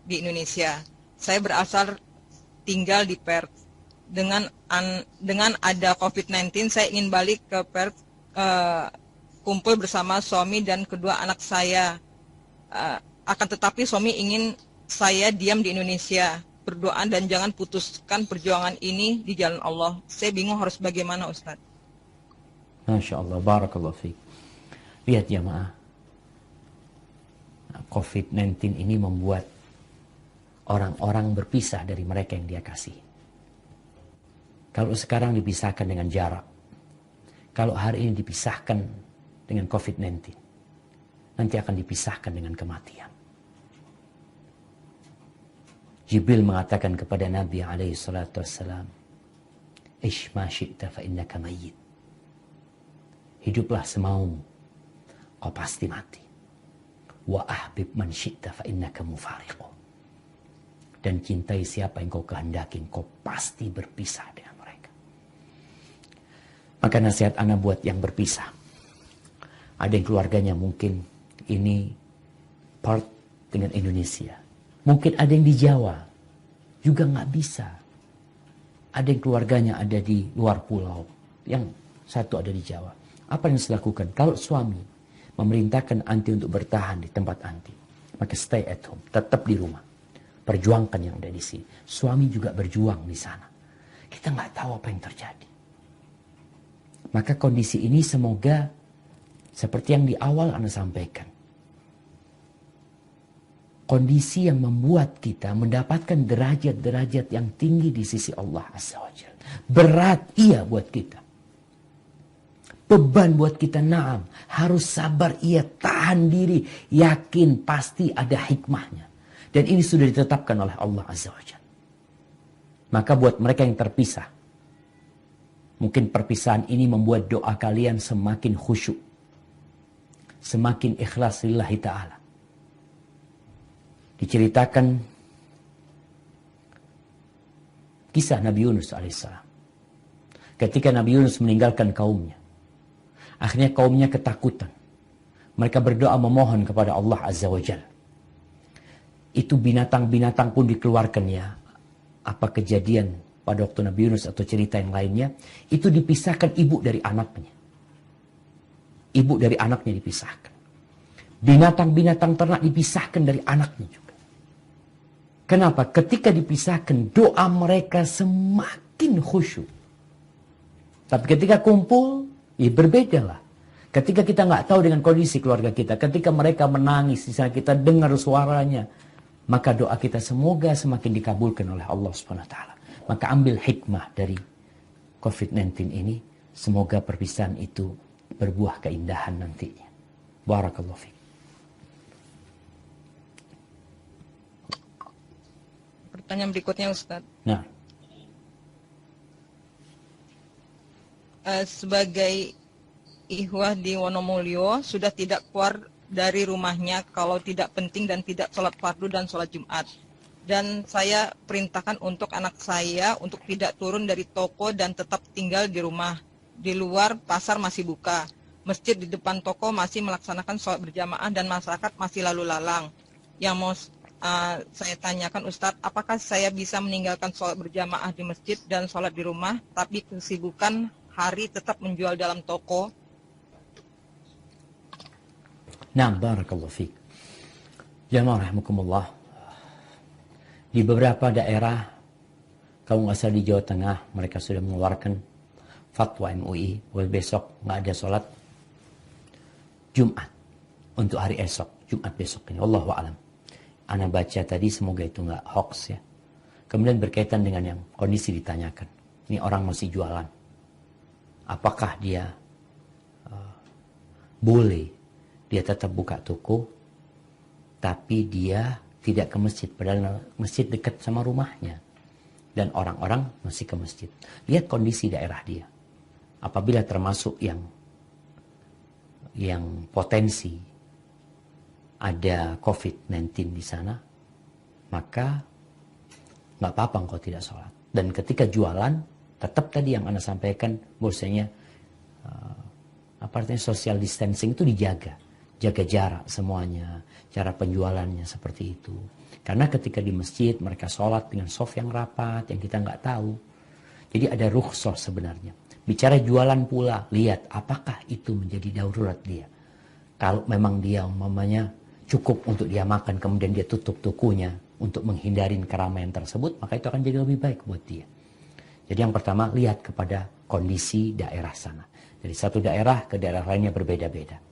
di Indonesia. Saya berasal tinggal di Perth. Dengan ada COVID-19, saya ingin balik ke Perth, kumpul bersama suami dan kedua anak saya. Akan tetapi suami ingin saya diam di Indonesia, berdoa dan jangan putuskan perjuangan ini di jalan Allah. Saya bingung harus bagaimana, Ustadz. Masya Allah, barakallahu fiik. Lihat jamaah, COVID-19 ini membuat orang-orang berpisah dari mereka yang dia kasih. Kalau sekarang dipisahkan dengan jarak, kalau hari ini dipisahkan dengan COVID-19, nanti akan dipisahkan dengan kematian. Jibril mengatakan kepada Nabi SAW, "Ish ma syi'ta fa innaka mayyit." Hiduplah semaumu, kau pasti mati. Wa ahbib man syi'ta fa innaka mufariqu. Dan cintai siapa yang kau kehendaki, kau pasti berpisah dengan mereka. Maka nasihat anak buat yang berpisah. Ada yang keluarganya mungkin ini part dengan Indonesia. Mungkin ada yang di Jawa, juga nggak bisa. Ada yang keluarganya ada di luar pulau, yang satu ada di Jawa. Apa yang harus dilakukan? Kalau suami memerintahkan anti untuk bertahan di tempat anti, maka stay at home, tetap di rumah. Perjuangkan yang ada di sini. Suami juga berjuang di sana. Kita nggak tahu apa yang terjadi. Maka kondisi ini semoga seperti yang di awal Anda sampaikan. Kondisi yang membuat kita mendapatkan derajat-derajat yang tinggi di sisi Allah Azza wa Jalla. Berat iya buat kita. Beban buat kita, naam. Harus sabar, iya, tahan diri. Yakin pasti ada hikmahnya. Dan ini sudah ditetapkan oleh Allah Azza wa Jalla. Maka buat mereka yang terpisah, mungkin perpisahan ini membuat doa kalian semakin khusyuk. Semakin ikhlas lillahi ta'ala. Diceritakan kisah Nabi Yunus alaihissalam. Ketika Nabi Yunus meninggalkan kaumnya, akhirnya kaumnya ketakutan. Mereka berdoa memohon kepada Allah Azza wa Jalla. Itu binatang-binatang pun dikeluarkan ya. Apa kejadian pada waktu Nabi Yunus atau cerita yang lainnya. Itu dipisahkan ibu dari anaknya. Ibu dari anaknya dipisahkan. Binatang-binatang ternak dipisahkan dari anaknya juga. Kenapa? Ketika dipisahkan doa mereka semakin khusyuk. Tapi ketika kumpul, ya berbeda lah. Ketika kita nggak tahu dengan kondisi keluarga kita, ketika mereka menangis, di sana kita dengar suaranya, maka doa kita semoga semakin dikabulkan oleh Allah Subhanahu wa taala. Maka ambil hikmah dari COVID-19 ini, semoga perpisahan itu berbuah keindahan nantinya. Barakallahu fiik. Pertanyaan berikutnya Ustaz. Nah, sebagai ikhwah di Wonomulyo sudah tidak dari rumahnya kalau tidak penting dan tidak sholat fardu dan sholat Jumat. Dan saya perintahkan untuk anak saya untuk tidak turun dari toko dan tetap tinggal di rumah. Di luar pasar masih buka. Masjid di depan toko masih melaksanakan sholat berjamaah dan masyarakat masih lalu lalang. Yang mau saya tanyakan Ustadz, apakah saya bisa meninggalkan sholat berjamaah di masjid dan sholat di rumah, tapi kesibukan hari tetap menjual dalam toko? Nah, barakallahu fiik. Jamaah rahimakumullah. Di beberapa daerah, kalau nggak salah di Jawa Tengah, mereka sudah mengeluarkan fatwa MUI, bahwa besok nggak ada sholat Jumat untuk hari esok, Jumat besok ini. Wallahu a'lam. Ana baca tadi, semoga itu nggak hoax ya. Kemudian berkaitan dengan yang kondisi ditanyakan. Ini orang masih jualan. Apakah dia boleh dia tetap buka toko, tapi dia tidak ke masjid, padahal masjid dekat sama rumahnya. Dan orang-orang masih ke masjid. Lihat kondisi daerah dia. Apabila termasuk yang potensi ada COVID-19 di sana, maka nggak apa-apa engkau tidak sholat. Dan ketika jualan, tetap tadi yang Anda sampaikan, bahwasanya artinya social distancing itu dijaga. Jaga jarak semuanya, cara penjualannya seperti itu. Karena ketika di masjid mereka sholat dengan shaf yang rapat, yang kita nggak tahu. Jadi ada rukhsah sebenarnya. Bicara jualan pula, lihat apakah itu menjadi darurat dia. Kalau memang dia umpamanya cukup untuk dia makan, kemudian dia tutup tokonya untuk menghindari keramaian tersebut, maka itu akan jadi lebih baik buat dia. Jadi yang pertama, lihat kepada kondisi daerah sana. Dari satu daerah ke daerah lainnya berbeda-beda.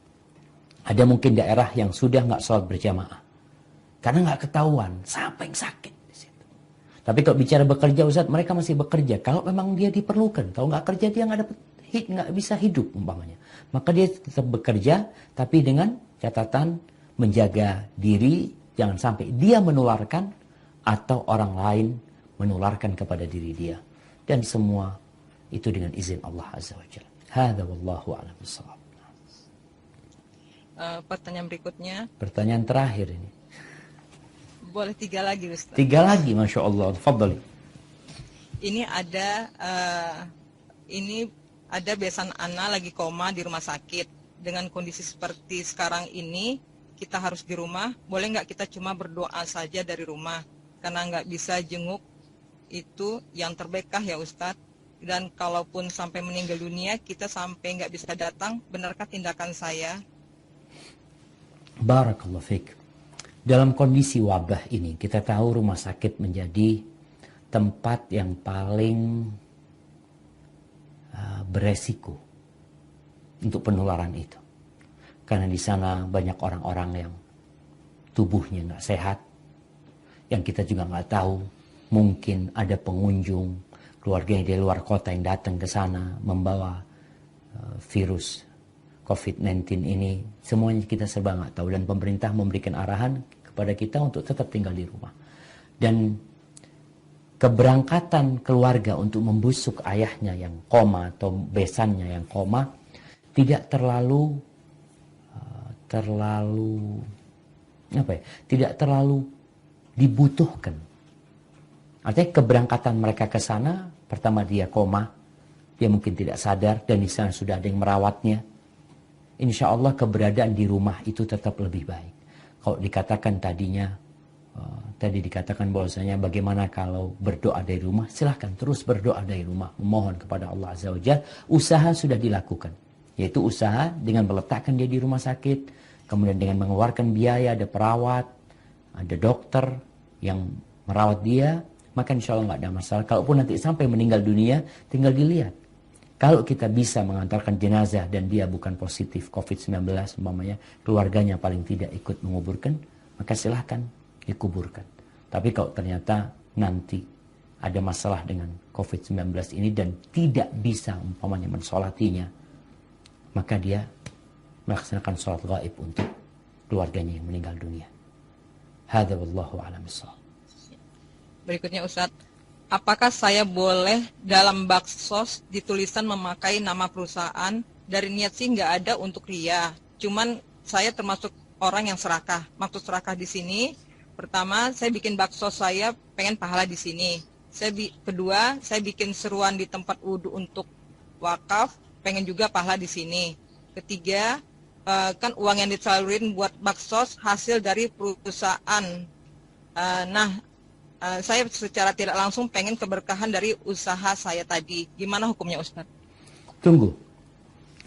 Ada mungkin daerah yang sudah nggak sholat berjamaah. Karena nggak ketahuan, siapa yang sakit di situ. Tapi kalau bicara bekerja, Ustaz, mereka masih bekerja. Kalau memang dia diperlukan, kalau nggak kerja dia nggak bisa hidup umpamanya. Maka dia tetap bekerja, tapi dengan catatan menjaga diri, jangan sampai dia menularkan atau orang lain menularkan kepada diri dia. Dan semua itu dengan izin Allah Azza wa Jalla. Hadza wallahu a'lam bishawab. Pertanyaan berikutnya. Pertanyaan terakhir ini. Boleh 3 lagi, Ustaz. 3 lagi, Masya Allah. Fadhali. Ini ada besan Ana lagi koma di rumah sakit. Dengan kondisi seperti sekarang ini, kita harus di rumah. Boleh nggak kita cuma berdoa saja dari rumah? Karena nggak bisa jenguk, itu yang terbaik kah ya Ustadz? Dan kalaupun sampai meninggal dunia, kita sampai nggak bisa datang, benarkah tindakan saya? Barakallahu fiik. Dalam kondisi wabah ini, kita tahu rumah sakit menjadi tempat yang paling beresiko untuk penularan itu. Karena di sana banyak orang-orang yang tubuhnya nggak sehat, yang kita juga nggak tahu, mungkin ada pengunjung keluarganya di luar kota yang datang ke sana membawa virus COVID-19 ini. Semuanya kita serba nggak tahu, dan pemerintah memberikan arahan kepada kita untuk tetap tinggal di rumah. Dan keberangkatan keluarga untuk membusuk ayahnya yang koma atau besannya yang koma tidak terlalu dibutuhkan. Artinya keberangkatan mereka ke sana, pertama dia koma, dia mungkin tidak sadar, dan di sana sudah ada yang merawatnya. Insya Allah keberadaan di rumah itu tetap lebih baik. Kalau dikatakan tadi dikatakan bahwasanya bagaimana kalau berdoa dari rumah, silahkan terus berdoa dari rumah, memohon kepada Allah Azza wa Jalla. Usaha sudah dilakukan, yaitu usaha dengan meletakkan dia di rumah sakit, kemudian dengan mengeluarkan biaya, ada perawat, ada dokter yang merawat dia, maka insya Allah nggak ada masalah. Kalaupun nanti sampai meninggal dunia, tinggal dilihat. Kalau kita bisa mengantarkan jenazah dan dia bukan positif COVID-19, umpamanya keluarganya paling tidak ikut menguburkan, maka silahkan dikuburkan. Tapi kalau ternyata nanti ada masalah dengan COVID-19 ini dan tidak bisa umpamanya mensolatinya, maka dia melaksanakan sholat gaib untuk keluarganya yang meninggal dunia. Hadza wallahu a'lam bishawab. Berikutnya Ustadz, apakah saya boleh dalam baksos ditulisan memakai nama perusahaan? Dari niat sih nggak ada untuk ria. Cuman saya termasuk orang yang serakah. Maksud serakah di sini, pertama saya bikin bakso, saya pengen pahala di sini. Kedua, saya bikin seruan di tempat wudhu untuk wakaf, pengen juga pahala di sini. Ketiga, kan uang yang disalurin buat bakso hasil dari perusahaan. Saya secara tidak langsung pengen keberkahan dari usaha saya tadi. Gimana hukumnya, Ustaz? Tunggu.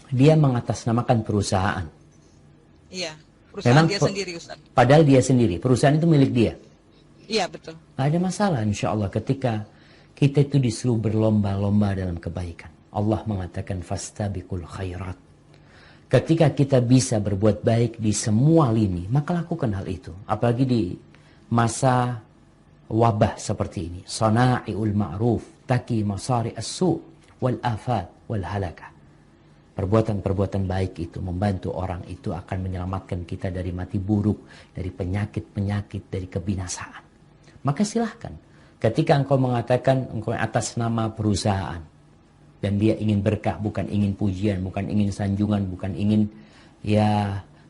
Dia mengatasnamakan perusahaan. Iya, perusahaan dia sendiri, Ustaz. Padahal dia sendiri. Perusahaan itu milik dia. Iya, betul. Nggak ada masalah, insya Allah, ketika kita itu disuruh berlomba-lomba dalam kebaikan. Allah mengatakan, fastabiqul khairat. Ketika kita bisa berbuat baik di semua lini, maka lakukan hal itu. Apalagi di masa wabah seperti ini. Sana'iul ma'ruf, taki masari as-su' wal afat wal halakah. Perbuatan-perbuatan baik itu, membantu orang itu akan menyelamatkan kita dari mati buruk, dari penyakit-penyakit, dari kebinasaan. Maka silahkan. Ketika engkau mengatakan engkau atas nama perusahaan, dan dia ingin berkah, bukan ingin pujian, bukan ingin sanjungan, bukan ingin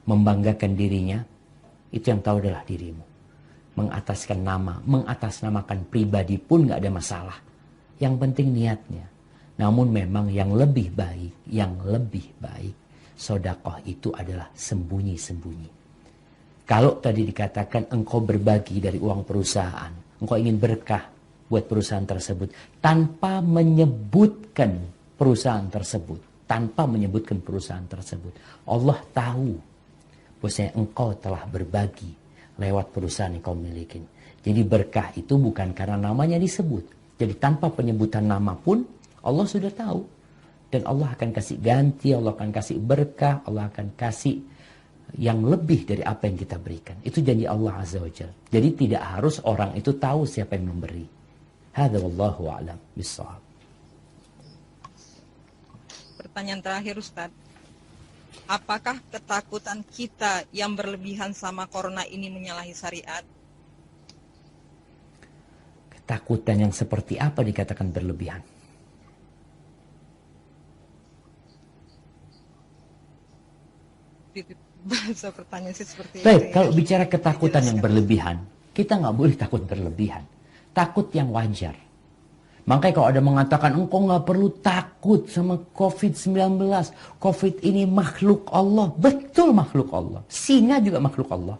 membanggakan dirinya, itu yang tahu adalah dirimu. Mengataskan nama, mengatasnamakan pribadi pun nggak ada masalah. Yang penting niatnya. Namun memang yang lebih baik, sedekah itu adalah sembunyi-sembunyi. Kalau tadi dikatakan engkau berbagi dari uang perusahaan, engkau ingin berkah buat perusahaan tersebut, tanpa menyebutkan perusahaan tersebut, Allah tahu bahwasanya engkau telah berbagi lewat perusahaan yang kau miliki. Jadi berkah itu bukan karena namanya disebut. Jadi tanpa penyebutan nama pun Allah sudah tahu. Dan Allah akan kasih ganti, Allah akan kasih berkah, Allah akan kasih yang lebih dari apa yang kita berikan. Itu janji Allah Azza wa Jalla. Jadi tidak harus orang itu tahu siapa yang memberi. Hadza wallahu a'lam bissawab. Pertanyaan terakhir, Ustaz. Apakah ketakutan kita yang berlebihan sama corona ini menyalahi syariat? Ketakutan yang seperti apa dikatakan berlebihan? Bahasa pertanyaan sih seperti Baik, itu. kalau bicara ketakutan yang berlebihan, kita nggak boleh takut berlebihan. Takut yang wajar. Makanya kalau ada mengatakan, engkau nggak perlu takut sama COVID-19. COVID ini makhluk Allah. Betul makhluk Allah. Singa juga makhluk Allah.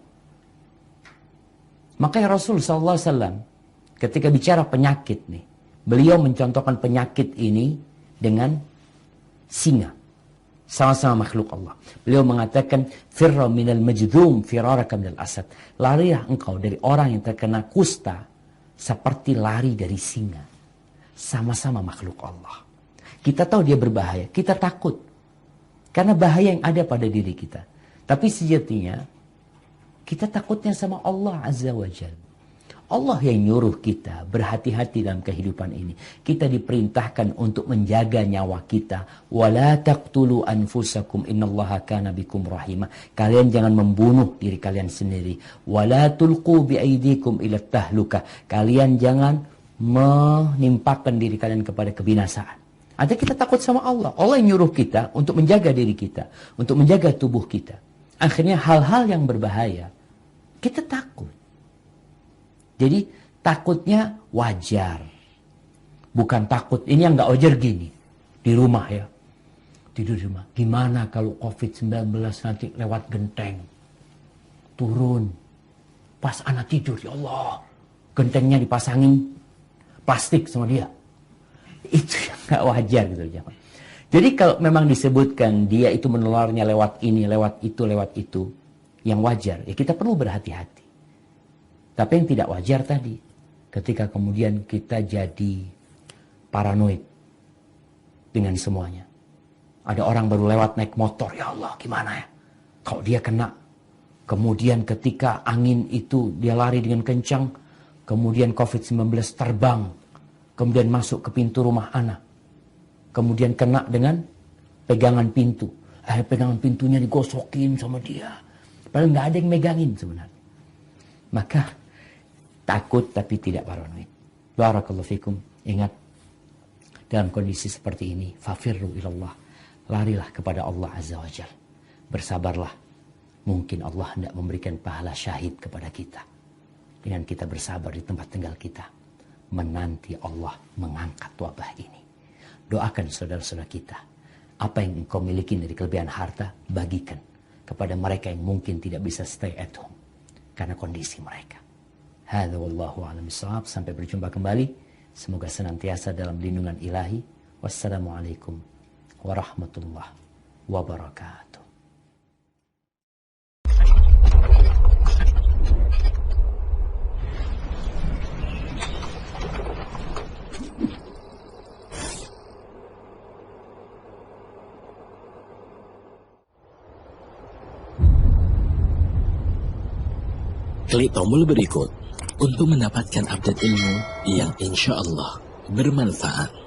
Makanya Rasul SAW ketika bicara penyakit nih, beliau mencontohkan penyakit ini dengan singa. Sama-sama makhluk Allah. Beliau mengatakan, firra minal majdhum firaraka minal asad. Larilah engkau dari orang yang terkena kusta seperti lari dari singa. Sama-sama makhluk Allah. Kita tahu dia berbahaya, kita takut. Karena bahaya yang ada pada diri kita. Tapi sejatinya, kita takutnya sama Allah Azza wa Jalla. Allah yang nyuruh kita berhati-hati dalam kehidupan ini. Kita diperintahkan untuk menjaga nyawa kita. Wala taqtulu anfusakum innallaha kana bikum rahimah. Kalian jangan membunuh diri kalian sendiri. Wala tulqu biaidikum ila tahlukah. Kalian jangan menimpakan diri kalian kepada kebinasaan. Artinya kita takut sama Allah. Allah yang nyuruh kita untuk menjaga diri kita, untuk menjaga tubuh kita. Akhirnya hal-hal yang berbahaya, kita takut. Jadi takutnya wajar. Bukan takut, ini yang gak wajar gini. Di rumah ya. Tidur di rumah. Gimana kalau COVID-19 nanti lewat genteng? Turun. Pas anak tidur, ya Allah. Gentengnya dipasangin plastik sama dia. Itu yang gak wajar gitu. Jadi kalau memang disebutkan dia itu menularnya lewat ini, lewat itu. Yang wajar, ya kita perlu berhati-hati. Tapi yang tidak wajar tadi, ketika kemudian kita jadi paranoid dengan semuanya. Ada orang baru lewat naik motor, ya Allah gimana ya? Kalau dia kena, kemudian ketika angin itu dia lari dengan kencang, kemudian COVID-19 terbang, kemudian masuk ke pintu rumah anak. Kemudian kena dengan pegangan pintu. Pegangan pintunya digosokin sama dia. Padahal nggak ada yang megangin sebenarnya. Maka takut tapi tidak paranoid. Barakallahu fikum. Ingat, dalam kondisi seperti ini, fafirru ilallah. Larilah kepada Allah Azza wa Jalla. Bersabarlah. Mungkin Allah hendak memberikan pahala syahid kepada kita. Dengan kita bersabar di tempat tinggal kita. Menanti Allah mengangkat wabah ini. Doakan saudara-saudara kita. Apa yang engkau miliki dari kelebihan harta, bagikan kepada mereka yang mungkin tidak bisa stay at home. Karena kondisi mereka. Hadza wallahu a'lam bishawab. Sampai berjumpa kembali. Semoga senantiasa dalam lindungan ilahi. Wassalamualaikum warahmatullahi wabarakatuh. Klik tombol berikut untuk mendapatkan update ilmu yang insya Allah bermanfaat.